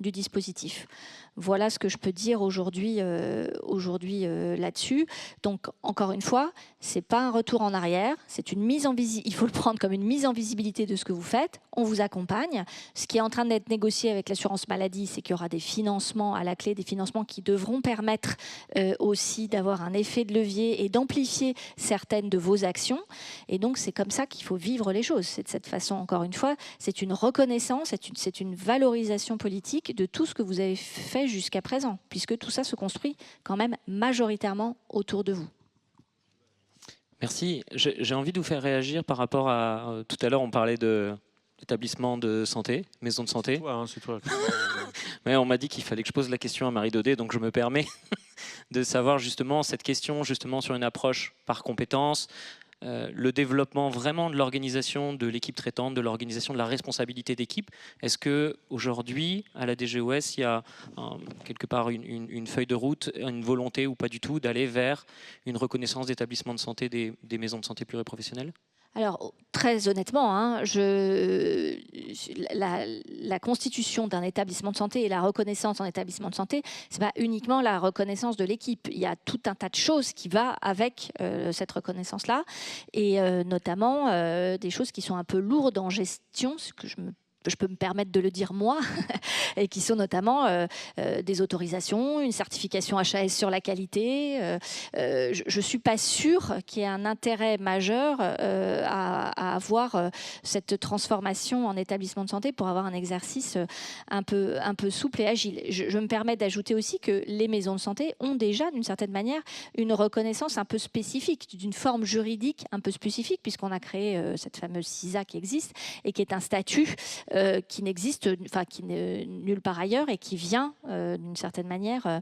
du dispositif. Voilà ce que je peux dire aujourd'hui là-dessus. Donc, encore une fois, ce n'est pas un retour en arrière, c'est une mise en visibilité. Il faut le prendre comme une mise en visibilité de ce que vous faites. On vous accompagne. Ce qui est en train d'être négocié avec l'assurance maladie, c'est qu'il y aura des financements à la clé, des financements qui devront permettre aussi d'avoir un effet de levier et d'amplifier certaines de vos actions. Et donc, c'est comme ça qu'il faut vivre les choses. C'est de cette façon, encore une fois, c'est une reconnaissance, c'est une valorisation politique de tout ce que vous avez fait jusqu'à présent, puisque tout ça se construit quand même majoritairement autour de vous. Merci. J'ai envie de vous faire réagir par rapport à... tout à l'heure, on parlait d'établissement de santé, maison de santé. C'est toi. Mais on m'a dit qu'il fallait que je pose la question à Marie Daudet, donc je me permets de savoir justement cette question justement sur une approche par compétence, le développement vraiment de l'organisation de l'équipe traitante, de l'organisation de la responsabilité d'équipe. Est-ce qu'aujourd'hui, à la DGOS, il y a quelque part une feuille de route, une volonté ou pas du tout d'aller vers une reconnaissance d'établissement de santé des maisons de santé pluriprofessionnelles ? Alors, très honnêtement, la constitution d'un établissement de santé et la reconnaissance en établissement de santé, ce n'est pas uniquement la reconnaissance de l'équipe. Il y a tout un tas de choses qui vont avec cette reconnaissance-là, et notamment des choses qui sont un peu lourdes en gestion, ce que je peux me permettre de le dire moi, et qui sont notamment des autorisations, une certification HAS sur la qualité. Je ne suis pas sûre qu'il y ait un intérêt majeur à avoir cette transformation en établissement de santé pour avoir un exercice un peu souple et agile. Je me permets d'ajouter aussi que les maisons de santé ont déjà, d'une certaine manière, une reconnaissance un peu spécifique, d'une forme juridique un peu spécifique, puisqu'on a créé cette fameuse CISA qui existe et qui est un statut qui n'existe, qui n'est nulle part ailleurs et qui vient d'une certaine manière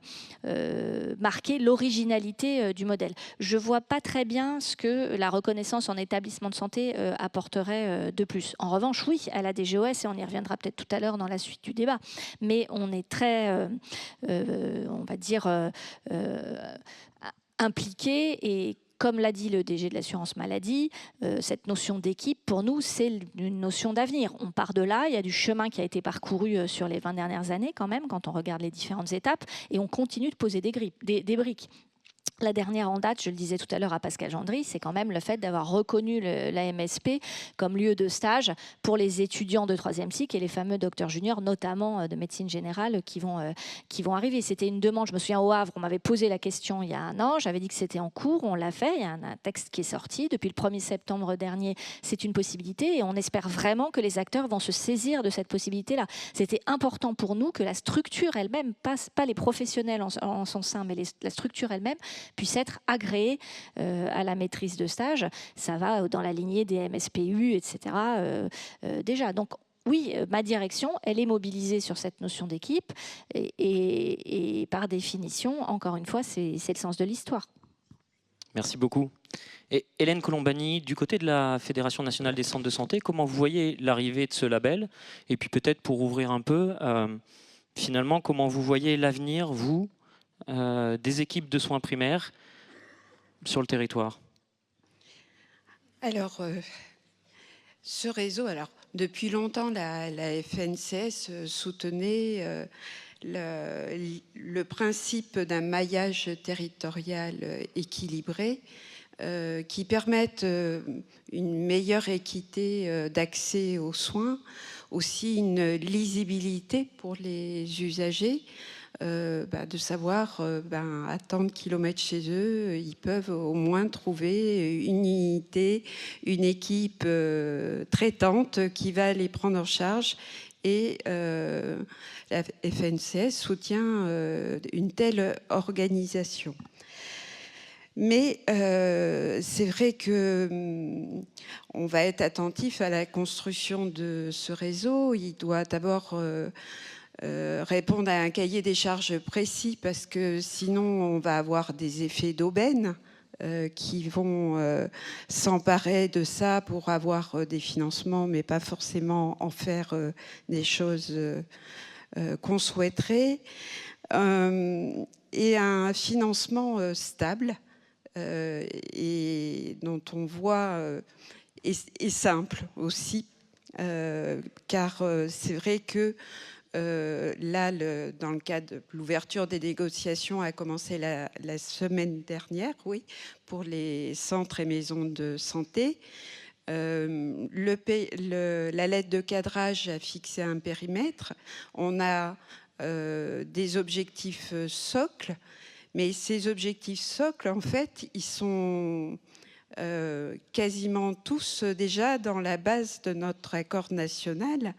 marquer l'originalité du modèle. Je ne vois pas très bien ce que la reconnaissance en établissement de santé apporterait de plus. En revanche, oui, à la DGOS, et on y reviendra peut-être tout à l'heure dans la suite du débat, mais on est très, on va dire, impliqué, et comme l'a dit le DG de l'assurance maladie, cette notion d'équipe, pour nous, c'est une notion d'avenir. On part de là, il y a du chemin qui a été parcouru sur les 20 dernières années quand même, quand on regarde les différentes étapes, et on continue de poser des briques. La dernière en date, je le disais tout à l'heure à Pascal Gendry, c'est quand même le fait d'avoir reconnu la MSP comme lieu de stage pour les étudiants de 3e cycle et les fameux docteurs juniors, notamment de médecine générale, qui vont arriver. C'était une demande, je me souviens au Havre, on m'avait posé la question il y a un an, j'avais dit que c'était en cours, on l'a fait, il y a un texte qui est sorti. Depuis le 1er septembre dernier, c'est une possibilité et on espère vraiment que les acteurs vont se saisir de cette possibilité-là. C'était important pour nous que la structure elle-même, pas les professionnels en son sein, mais la structure elle-même, puisse être agréé à la maîtrise de stage. Ça va dans la lignée des MSPU, etc. Déjà. Donc, oui, ma direction, elle est mobilisée sur cette notion d'équipe et par définition, encore une fois, c'est le sens de l'histoire. Merci beaucoup. Et Hélène Colombani, du côté de la Fédération nationale des centres de santé, comment vous voyez l'arrivée de ce label? Et puis peut-être pour ouvrir un peu, finalement, comment vous voyez l'avenir, vous, des équipes de soins primaires sur le territoire? Alors, ce réseau, alors depuis longtemps, la FNCS soutenait le principe d'un maillage territorial équilibré qui permette une meilleure équité d'accès aux soins, aussi une lisibilité pour les usagers, de savoir à tant de kilomètres chez eux, ils peuvent au moins trouver une unité, une équipe traitante qui va les prendre en charge. Et la FNCS soutient une telle organisation. Mais c'est vrai qu'on va être attentif à la construction de ce réseau. Il doit d'abord répondre à un cahier des charges précis, parce que sinon on va avoir des effets d'aubaine qui vont s'emparer de ça pour avoir des financements, mais pas forcément en faire des choses qu'on souhaiterait. Et un financement stable et dont on voit est simple aussi, car c'est vrai que là, dans le cadre de l'ouverture des négociations a commencé la semaine dernière, oui, pour les centres et maisons de santé. La lettre de cadrage a fixé un périmètre. On a des objectifs socles, mais ces objectifs socles, en fait, ils sont quasiment tous déjà dans la base de notre accord national.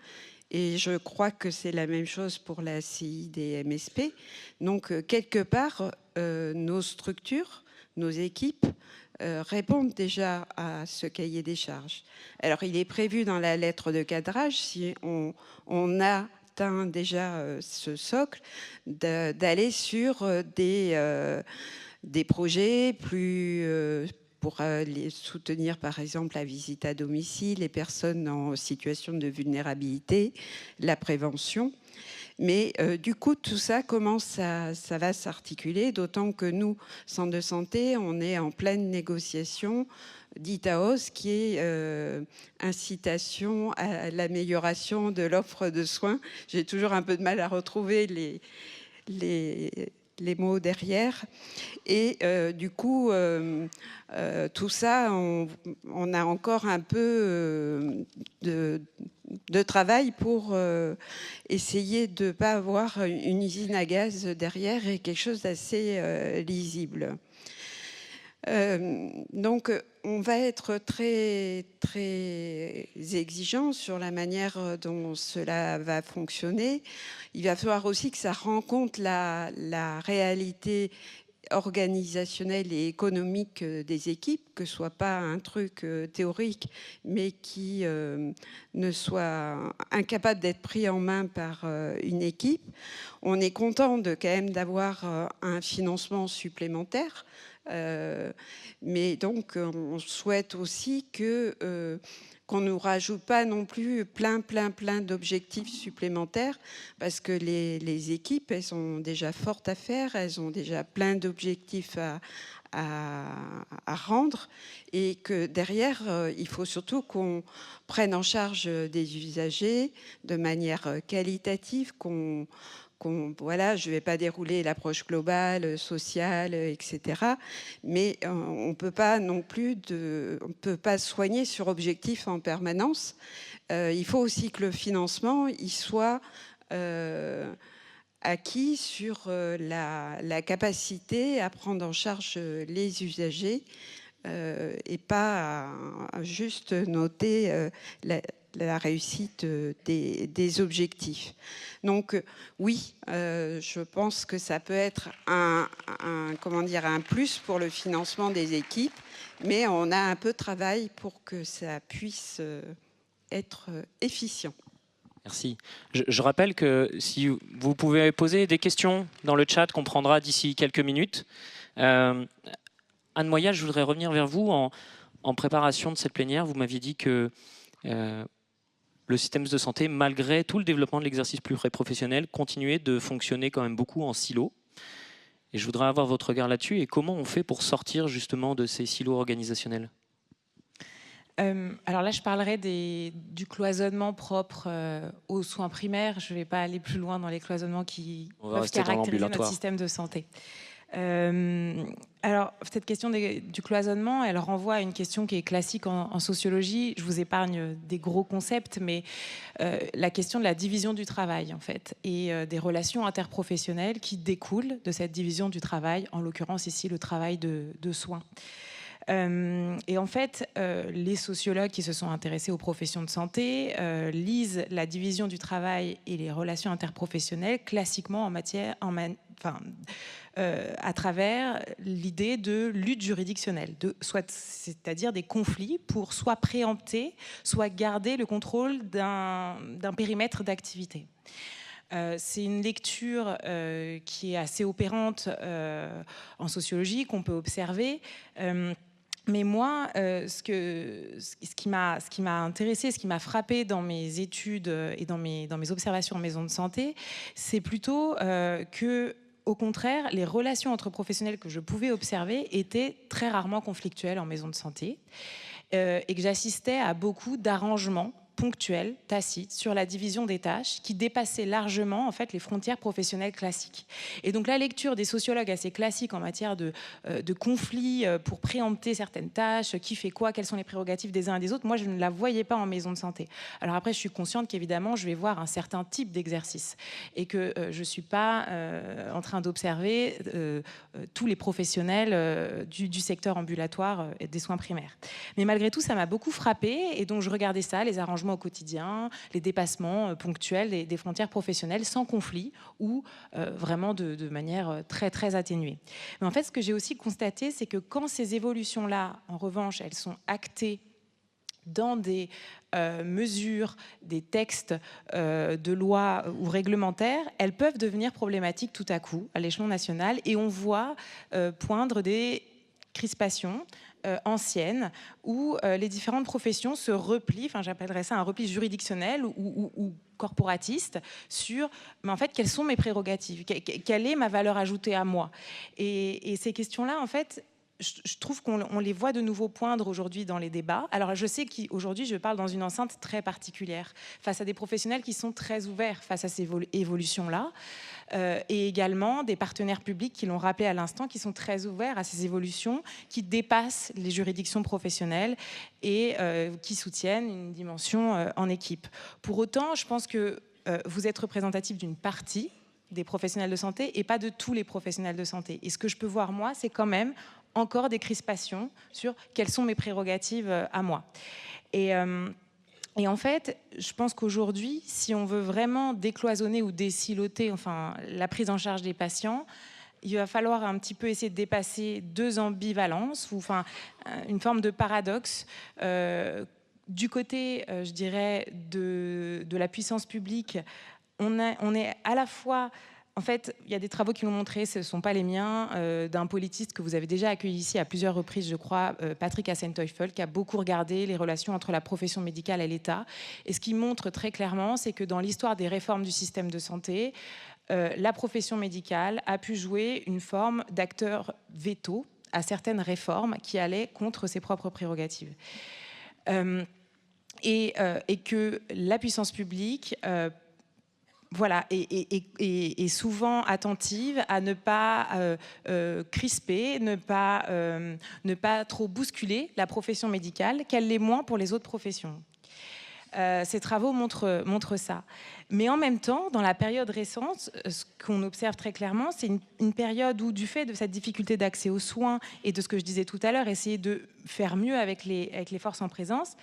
Et je crois que c'est la même chose pour la CI des MSP. Donc, quelque part, nos structures, nos équipes répondent déjà à ce cahier des charges. Alors, il est prévu dans la lettre de cadrage, si on atteint déjà ce socle, d'aller sur des projets plus pour les soutenir, par exemple, la visite à domicile, les personnes en situation de vulnérabilité, la prévention. Mais du coup, tout ça, comment ça va s'articuler, d'autant que nous, centre de santé, on est en pleine négociation d'ITAOS, qui est incitation à l'amélioration de l'offre de soins. J'ai toujours un peu de mal à retrouver les mots derrière. Et du coup, tout ça, on a encore un peu de travail pour essayer de ne pas avoir une usine à gaz derrière et quelque chose d'assez lisible. Donc, on va être très, très exigeant sur la manière dont cela va fonctionner. Il va falloir aussi que ça rencontre la réalité organisationnelle et économique des équipes, que ce soit pas un truc théorique, mais qui ne soit incapable d'être pris en main par une équipe. On est content quand même d'avoir un financement supplémentaire. Mais donc, on souhaite aussi qu'on ne nous rajoute pas non plus plein d'objectifs supplémentaires, parce que les équipes, elles ont déjà fort à faire, elles ont déjà plein d'objectifs à rendre, et que derrière, il faut surtout qu'on prenne en charge des usagers de manière qualitative, voilà, je ne vais pas dérouler l'approche globale, sociale, etc. Mais on ne peut pas non plus on peut pas soigner sur objectif en permanence. Il faut aussi que le financement il soit acquis sur la capacité à prendre en charge les usagers et pas à juste noter la réussite des objectifs. Donc oui, je pense que ça peut être un plus pour le financement des équipes, mais on a un peu de travail pour que ça puisse être efficient. Merci. Je rappelle que si vous pouvez poser des questions dans le chat qu'on prendra d'ici quelques minutes. Anne Moyal, je voudrais revenir vers vous. En préparation de cette plénière, vous m'aviez dit que le système de santé, malgré tout le développement de l'exercice pluriprofessionnel, continuait de fonctionner quand même beaucoup en silo. Et je voudrais avoir votre regard là-dessus. Et comment on fait pour sortir justement de ces silos organisationnels ? Alors là, je parlerai du cloisonnement propre aux soins primaires. Je ne vais pas aller plus loin dans les cloisonnements qui peuvent caractériser notre système de santé. Alors, cette question du cloisonnement, elle renvoie à une question qui est classique en sociologie. Je vous épargne des gros concepts, mais la question de la division du travail, en fait, et des relations interprofessionnelles qui découlent de cette division du travail, en l'occurrence ici le travail de soins. Et en fait, les sociologues qui se sont intéressés aux professions de santé lisent la division du travail et les relations interprofessionnelles classiquement à travers l'idée de lutte juridictionnelle, c'est-à-dire des conflits pour soit préempter, soit garder le contrôle d'un périmètre d'activité. C'est une lecture qui est assez opérante en sociologie, qu'on peut observer. Mais moi, ce qui m'a intéressé, ce qui m'a frappé dans mes études et dans mes observations en maison de santé, c'est plutôt que, au contraire, les relations entre professionnels que je pouvais observer étaient très rarement conflictuelles en maison de santé et que j'assistais à beaucoup d'arrangements ponctuels, tacites, sur la division des tâches qui dépassaient largement en fait les frontières professionnelles classiques. Et donc la lecture des sociologues assez classiques en matière de conflits pour préempter certaines tâches, qui fait quoi, quelles sont les prérogatives des uns et des autres, moi je ne la voyais pas en maison de santé. Alors après je suis consciente qu'évidemment je vais voir un certain type d'exercice et que je ne suis pas en train d'observer tous les professionnels du secteur ambulatoire et des soins primaires. Mais malgré tout ça m'a beaucoup frappée et donc je regardais ça, les arrangements au quotidien, les dépassements ponctuels des frontières professionnelles sans conflit ou vraiment de manière très, très atténuée. Mais en fait, ce que j'ai aussi constaté, c'est que quand ces évolutions-là, en revanche, elles sont actées dans des mesures, des textes de loi ou réglementaires, elles peuvent devenir problématiques tout à coup à l'échelon national et on voit poindre des crispations anciennes où les différentes professions se replient, enfin j'appellerais ça un repli juridictionnel ou corporatiste sur, mais en fait, quelles sont mes prérogatives, quelle est ma valeur ajoutée à moi, et ces questions-là, en fait, je trouve qu'on les voit de nouveau poindre aujourd'hui dans les débats. Alors je sais qu'aujourd'hui je parle dans une enceinte très particulière, face à des professionnels qui sont très ouverts face à ces évolutions-là, et également des partenaires publics qui l'ont rappelé à l'instant, qui sont très ouverts à ces évolutions, qui dépassent les juridictions professionnelles et qui soutiennent une dimension en équipe. Pour autant, je pense que vous êtes représentatif d'une partie des professionnels de santé et pas de tous les professionnels de santé. Et ce que je peux voir, moi, c'est quand même encore des crispations sur quelles sont mes prérogatives à moi. Et en fait, je pense qu'aujourd'hui, si on veut vraiment décloisonner ou désiloter enfin, la prise en charge des patients, il va falloir un petit peu essayer de dépasser deux ambivalences, ou enfin, une forme de paradoxe. Du côté, je dirais, de la puissance publique, on est à la fois... En fait, il y a des travaux qui l'ont montré, ce ne sont pas les miens, d'un politiste que vous avez déjà accueilli ici à plusieurs reprises, je crois, Patrick Hasenteufel, qui a beaucoup regardé les relations entre la profession médicale et l'État. Et ce qu'il montre très clairement, c'est que dans l'histoire des réformes du système de santé, la profession médicale a pu jouer une forme d'acteur veto à certaines réformes qui allaient contre ses propres prérogatives. Et que la puissance publique... voilà, et souvent attentive à ne pas crisper, ne pas trop bousculer la profession médicale, qu'elle l'est moins pour les autres professions. Ces travaux montrent ça. Mais en même temps, dans la période récente, ce qu'on observe très clairement, c'est une période où, du fait de cette difficulté d'accès aux soins et de ce que je disais tout à l'heure, essayer de faire mieux avec les forces en présence,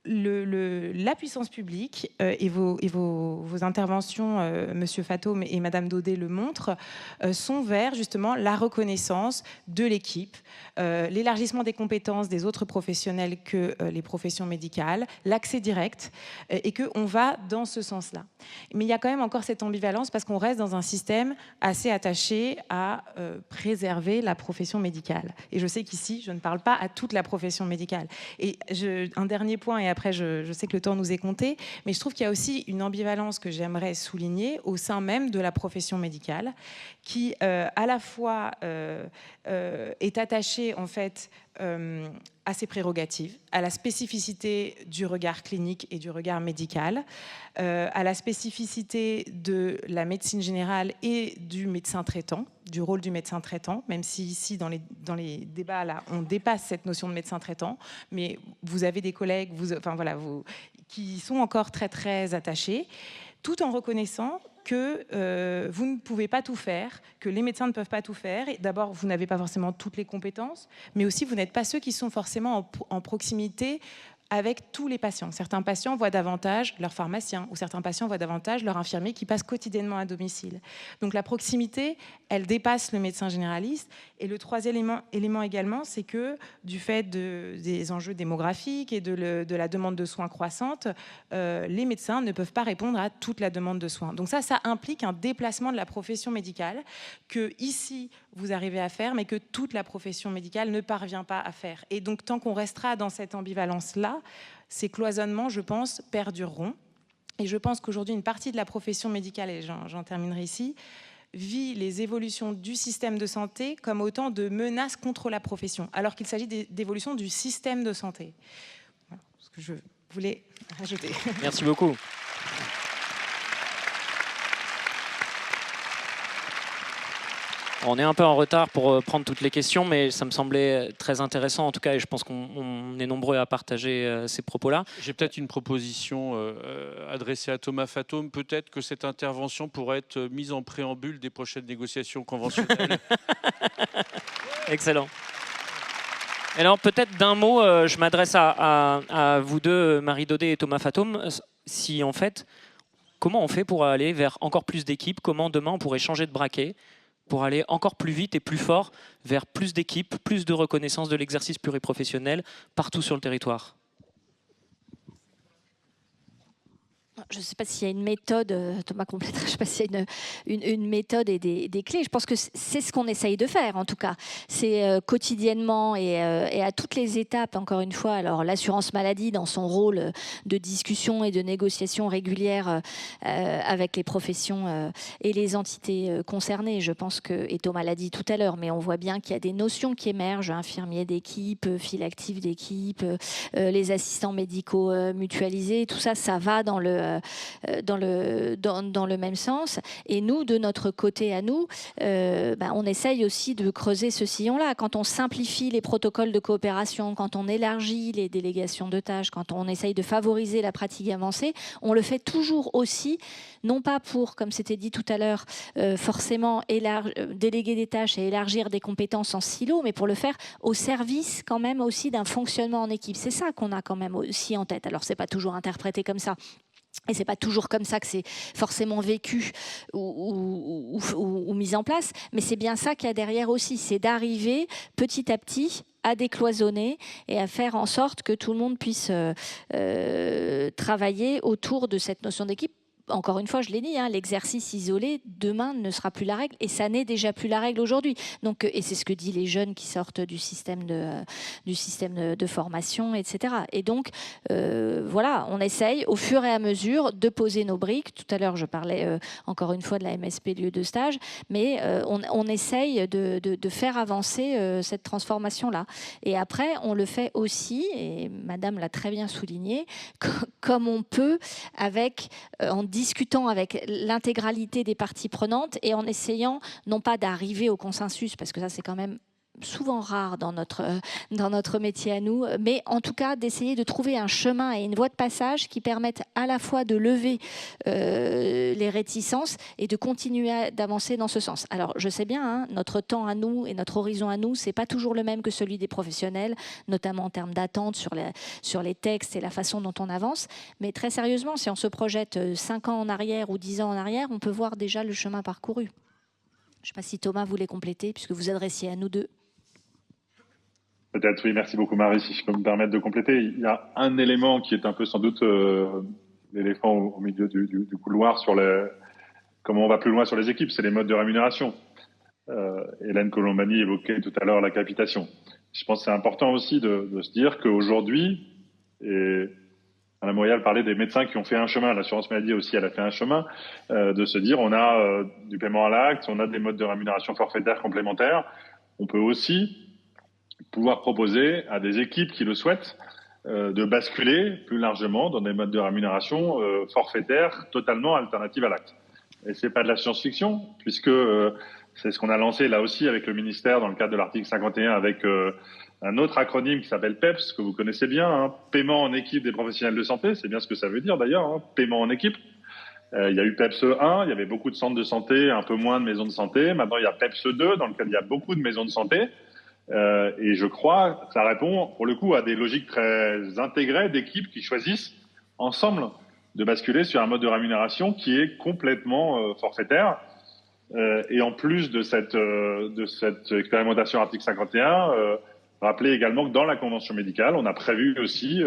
la puissance publique et vos interventions, Monsieur Fatoum et Madame Daudet le montrent, sont vers justement la reconnaissance de l'équipe, l'élargissement des compétences des autres professionnels que les professions médicales, l'accès direct, et qu'on va dans ce sens-là. Mais il y a quand même encore cette ambivalence parce qu'on reste dans un système assez attaché à préserver la profession médicale. Et je sais qu'ici, je ne parle pas à toute la profession médicale. Et un dernier point, et après je sais que le temps nous est compté, mais je trouve qu'il y a aussi une ambivalence que j'aimerais souligner au sein même de la profession médicale, qui à la fois est attachée en fait à ses prérogatives, à la spécificité du regard clinique et du regard médical, à la spécificité de la médecine générale et du médecin traitant, du rôle du médecin traitant, même si ici, dans les débats, là, on dépasse cette notion de médecin traitant, mais vous avez des collègues qui sont encore très, très attachés, tout en reconnaissant que vous ne pouvez pas tout faire, que les médecins ne peuvent pas tout faire. D'abord, vous n'avez pas forcément toutes les compétences, mais aussi vous n'êtes pas ceux qui sont forcément en proximité avec tous les patients. Certains patients voient davantage leur pharmacien ou certains patients voient davantage leur infirmier qui passe quotidiennement à domicile. Donc la proximité, elle dépasse le médecin généraliste. Et le troisième élément également, c'est que du fait des enjeux démographiques et de la demande de soins croissante, les médecins ne peuvent pas répondre à toute la demande de soins. Donc ça implique un déplacement de la profession médicale que ici, vous arrivez à faire, mais que toute la profession médicale ne parvient pas à faire. Et donc, tant qu'on restera dans cette ambivalence-là, ces cloisonnements, je pense, perdureront. Et je pense qu'aujourd'hui, une partie de la profession médicale, et j'en terminerai ici, vit les évolutions du système de santé comme autant de menaces contre la profession, alors qu'il s'agit d'évolutions du système de santé. Voilà ce que je voulais rajouter. Merci beaucoup. On est un peu en retard pour prendre toutes les questions, mais ça me semblait très intéressant en tout cas, et je pense qu'on est nombreux à partager ces propos-là. J'ai peut-être une proposition adressée à Thomas Fatoum. Peut-être que cette intervention pourrait être mise en préambule des prochaines négociations conventionnelles. Excellent. Alors peut-être d'un mot, je m'adresse à vous deux, Marie Daudet et Thomas Fatoum. Si en fait, comment on fait pour aller vers encore plus d'équipes? Comment demain on pourrait changer de braquet pour aller encore plus vite et plus fort vers plus d'équipes, plus de reconnaissance de l'exercice pluriprofessionnel partout sur le territoire? Je ne sais pas s'il y a une méthode, Thomas complétera, je ne sais pas s'il y a une méthode et des clés. Je pense que c'est ce qu'on essaye de faire, en tout cas. C'est quotidiennement et à toutes les étapes, encore une fois. Alors, l'assurance maladie, dans son rôle de discussion et de négociation régulière avec les professions et les entités concernées, je pense que, et Thomas l'a dit tout à l'heure, mais on voit bien qu'il y a des notions qui émergent, infirmiers d'équipe, fil actif d'équipe, les assistants médicaux mutualisés, tout ça, ça va dans le même sens. Et nous, de notre côté à nous, on essaye aussi de creuser ce sillon-là. Quand on simplifie les protocoles de coopération, quand on élargit les délégations de tâches, quand on essaye de favoriser la pratique avancée, on le fait toujours aussi, non pas pour, comme c'était dit tout à l'heure, forcément déléguer des tâches et élargir des compétences en silo, mais pour le faire au service quand même aussi d'un fonctionnement en équipe. C'est ça qu'on a quand même aussi en tête. Alors, c'est pas toujours interprété comme ça. Et c'est pas toujours comme ça que c'est forcément vécu ou mis en place, mais c'est bien ça qu'il y a derrière aussi, c'est d'arriver petit à petit à décloisonner et à faire en sorte que tout le monde puisse travailler autour de cette notion d'équipe. Encore une fois, je l'ai dit, l'exercice isolé, demain, ne sera plus la règle. Et ça n'est déjà plus la règle aujourd'hui. Donc, et c'est ce que disent les jeunes qui sortent du système de formation, etc. Et donc, voilà, on essaye au fur et à mesure de poser nos briques. Tout à l'heure, je parlais encore une fois de la MSP lieu de stage. Mais on essaye de faire avancer cette transformation-là. Et après, on le fait aussi, et Madame l'a très bien souligné, comme on peut, en discutant avec l'intégralité des parties prenantes et en essayant non pas d'arriver au consensus, parce que ça c'est quand même souvent rare dans notre métier à nous, mais en tout cas d'essayer de trouver un chemin et une voie de passage qui permettent à la fois de lever les réticences et de continuer d'avancer dans ce sens. Alors je sais bien, hein, notre temps à nous et notre horizon à nous, c'est pas toujours le même que celui des professionnels, notamment en termes d'attente sur les textes et la façon dont on avance, mais très sérieusement, si on se projette 5 ans en arrière ou 10 ans en arrière, on peut voir déjà le chemin parcouru. Je ne sais pas si Thomas voulait compléter, puisque vous adressiez à nous deux. Peut-être, oui. Merci beaucoup, Marie. Si je peux me permettre de compléter, il y a un élément qui est un peu sans doute l'éléphant au milieu du couloir sur comment on va plus loin sur les équipes, c'est les modes de rémunération. Hélène Colombani évoquait tout à l'heure la capitation. Je pense que c'est important aussi de se dire qu'aujourd'hui, et Madame Royal parlait des médecins qui ont fait un chemin, l'assurance maladie aussi, elle a fait un chemin, de se dire on a du paiement à l'acte, on a des modes de rémunération forfaitaires complémentaires. On peut aussi pouvoir proposer à des équipes qui le souhaitent de basculer plus largement dans des modes de rémunération forfaitaires totalement alternatives à l'acte. Et c'est pas de la science-fiction, puisque c'est ce qu'on a lancé là aussi avec le ministère dans le cadre de l'article 51 avec un autre acronyme qui s'appelle PEPS, que vous connaissez bien, hein, paiement en équipe des professionnels de santé, c'est bien ce que ça veut dire d'ailleurs, hein, paiement en équipe. Il y a eu PEPS 1, il y avait beaucoup de centres de santé, un peu moins de maisons de santé. Maintenant, il y a PEPS 2, dans lequel il y a beaucoup de maisons de santé. Et je crois que ça répond, pour le coup, à des logiques très intégrées d'équipes qui choisissent ensemble de basculer sur un mode de rémunération qui est complètement forfaitaire. Et en plus de cette expérimentation article 51, rappelez également que dans la convention médicale, on a prévu aussi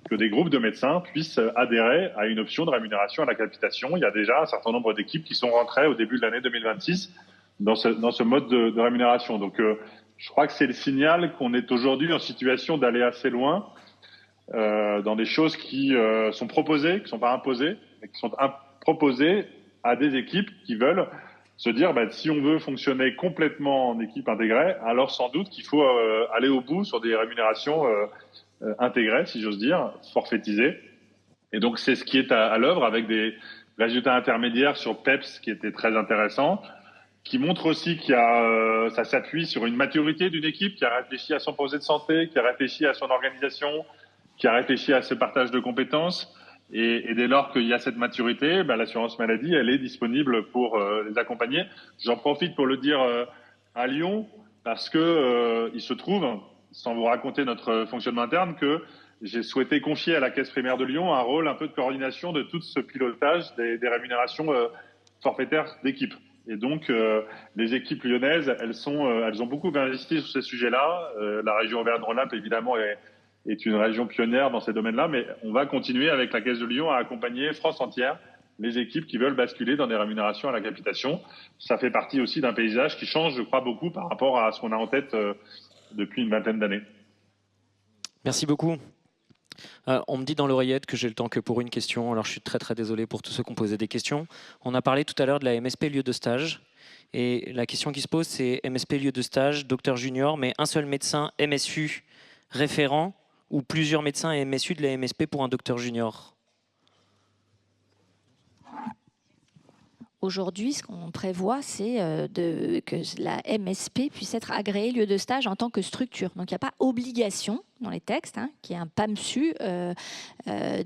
que des groupes de médecins puissent adhérer à une option de rémunération à la capitation. Il y a déjà un certain nombre d'équipes qui sont rentrées au début de l'année 2026 dans ce mode de rémunération. Donc, je crois que c'est le signal qu'on est aujourd'hui en situation d'aller assez loin dans des choses qui sont proposées, qui ne sont pas imposées, mais qui sont proposées à des équipes qui veulent se dire si on veut fonctionner complètement en équipe intégrée, alors sans doute qu'il faut aller au bout sur des rémunérations intégrées, si j'ose dire, forfaitisées. Et donc c'est ce qui est à l'œuvre avec des résultats intermédiaires sur PEPS qui étaient très intéressants, qui montrent aussi ça s'appuie sur une maturité d'une équipe qui a réfléchi à son projet de santé, qui a réfléchi à son organisation, qui a réfléchi à ce partage de compétences. Et dès lors qu'il y a cette maturité, l'assurance maladie, elle est disponible pour les accompagner. J'en profite pour le dire à Lyon, parce que il se trouve, sans vous raconter notre fonctionnement interne, que j'ai souhaité confier à la Caisse primaire de Lyon un rôle un peu de coordination de tout ce pilotage des rémunérations forfaitaires d'équipe. Et donc, les équipes lyonnaises, elles ont beaucoup investi sur ces sujets-là. La région Auvergne-Rhône-Alpes, évidemment, est une région pionnière dans ces domaines-là, mais on va continuer avec la Caisse de Lyon à accompagner France entière les équipes qui veulent basculer dans des rémunérations à la capitation. Ça fait partie aussi d'un paysage qui change, je crois, beaucoup par rapport à ce qu'on a en tête depuis une vingtaine d'années. Merci beaucoup. On me dit dans l'oreillette que j'ai le temps que pour une question, alors je suis très très désolé pour tous ceux qui ont posé des questions. On a parlé tout à l'heure de la MSP lieu de stage, et la question qui se pose c'est MSP lieu de stage, docteur junior, mais un seul médecin MSU référent ou plusieurs médecins et MSU de la MSP pour un docteur junior? Aujourd'hui, ce qu'on prévoit, c'est que la MSP puisse être agréée lieu de stage en tant que structure. Donc, il n'y a pas obligation dans les textes, qu'il y ait un PAMSU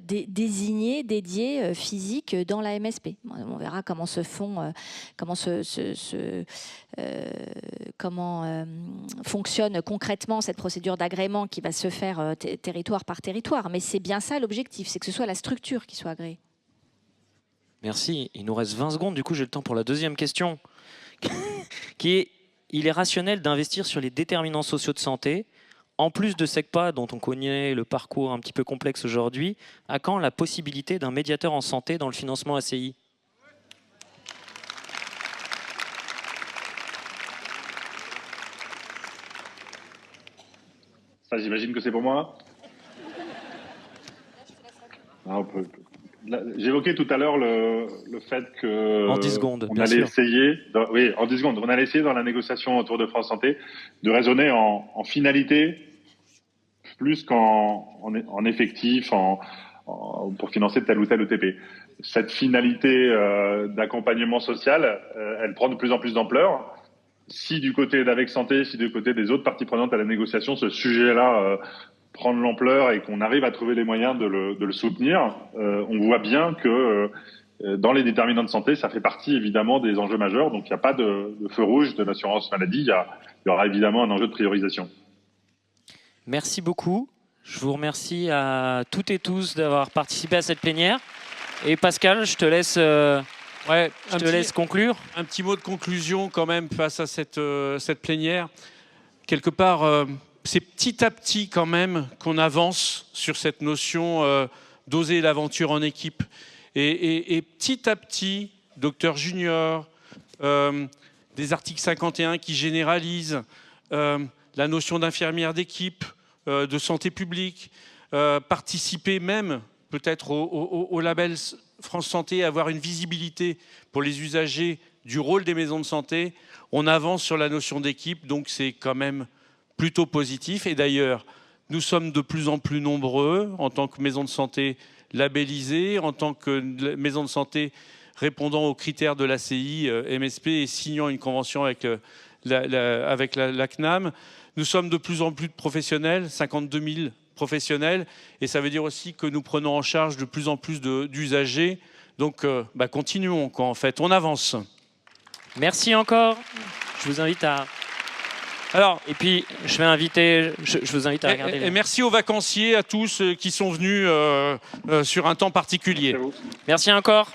désigné, dédié, physique dans la MSP. On verra comment fonctionne concrètement cette procédure d'agrément qui va se faire territoire par territoire. Mais c'est bien ça l'objectif, c'est que ce soit la structure qui soit agréée. Merci. Il nous reste 20 secondes. Du coup, j'ai le temps pour la deuxième question, qui est: il est rationnel d'investir sur les déterminants sociaux de santé, en plus de SECPA, dont on connaît le parcours un petit peu complexe aujourd'hui? À quand la possibilité d'un médiateur en santé dans le financement ACI? Ça, j'imagine que c'est pour moi. J'évoquais tout à l'heure le fait que en 10 secondes, on allait essayer, en 10 secondes, on allait essayer dans la négociation autour de France Santé de raisonner en finalité plus qu'en effectif, pour financer tel ou tel ETP. Cette finalité d'accompagnement social, elle prend de plus en plus d'ampleur. si du côté d'Avec Santé, si du côté des autres parties prenantes à la négociation, ce sujet-là prend de l'ampleur et qu'on arrive à trouver les moyens de le soutenir, on voit bien que dans les déterminants de santé, ça fait partie évidemment des enjeux majeurs. Donc il n'y a pas de feu rouge de l'assurance maladie, il y aura évidemment un enjeu de priorisation. Merci beaucoup. Je vous remercie à toutes et tous d'avoir participé à cette plénière. Et Pascal, je te laisse, laisse conclure. Un petit mot de conclusion quand même face à cette plénière. Quelque part, c'est petit à petit quand même qu'on avance sur cette notion d'oser l'aventure en équipe. Et petit à petit, Docteur Junior, des articles 51 qui généralisent la notion d'infirmière d'équipe, de santé publique, participer même peut-être au label France Santé, avoir une visibilité pour les usagers du rôle des maisons de santé. On avance sur la notion d'équipe, donc c'est quand même plutôt positif. Et d'ailleurs, nous sommes de plus en plus nombreux en tant que maison de santé labellisée, en tant que maison de santé répondant aux critères de l'ACI, MSP et signant une convention avec la CNAM. Nous sommes de plus en plus de professionnels, 52 000 professionnels, et ça veut dire aussi que nous prenons en charge de plus en plus d'usagers. Donc, continuons, quoi, en fait, on avance. Merci encore. Je vous invite à... Alors, et puis, je vous invite à regarder... Et merci aux vacanciers, à tous qui sont venus sur un temps particulier. Merci encore.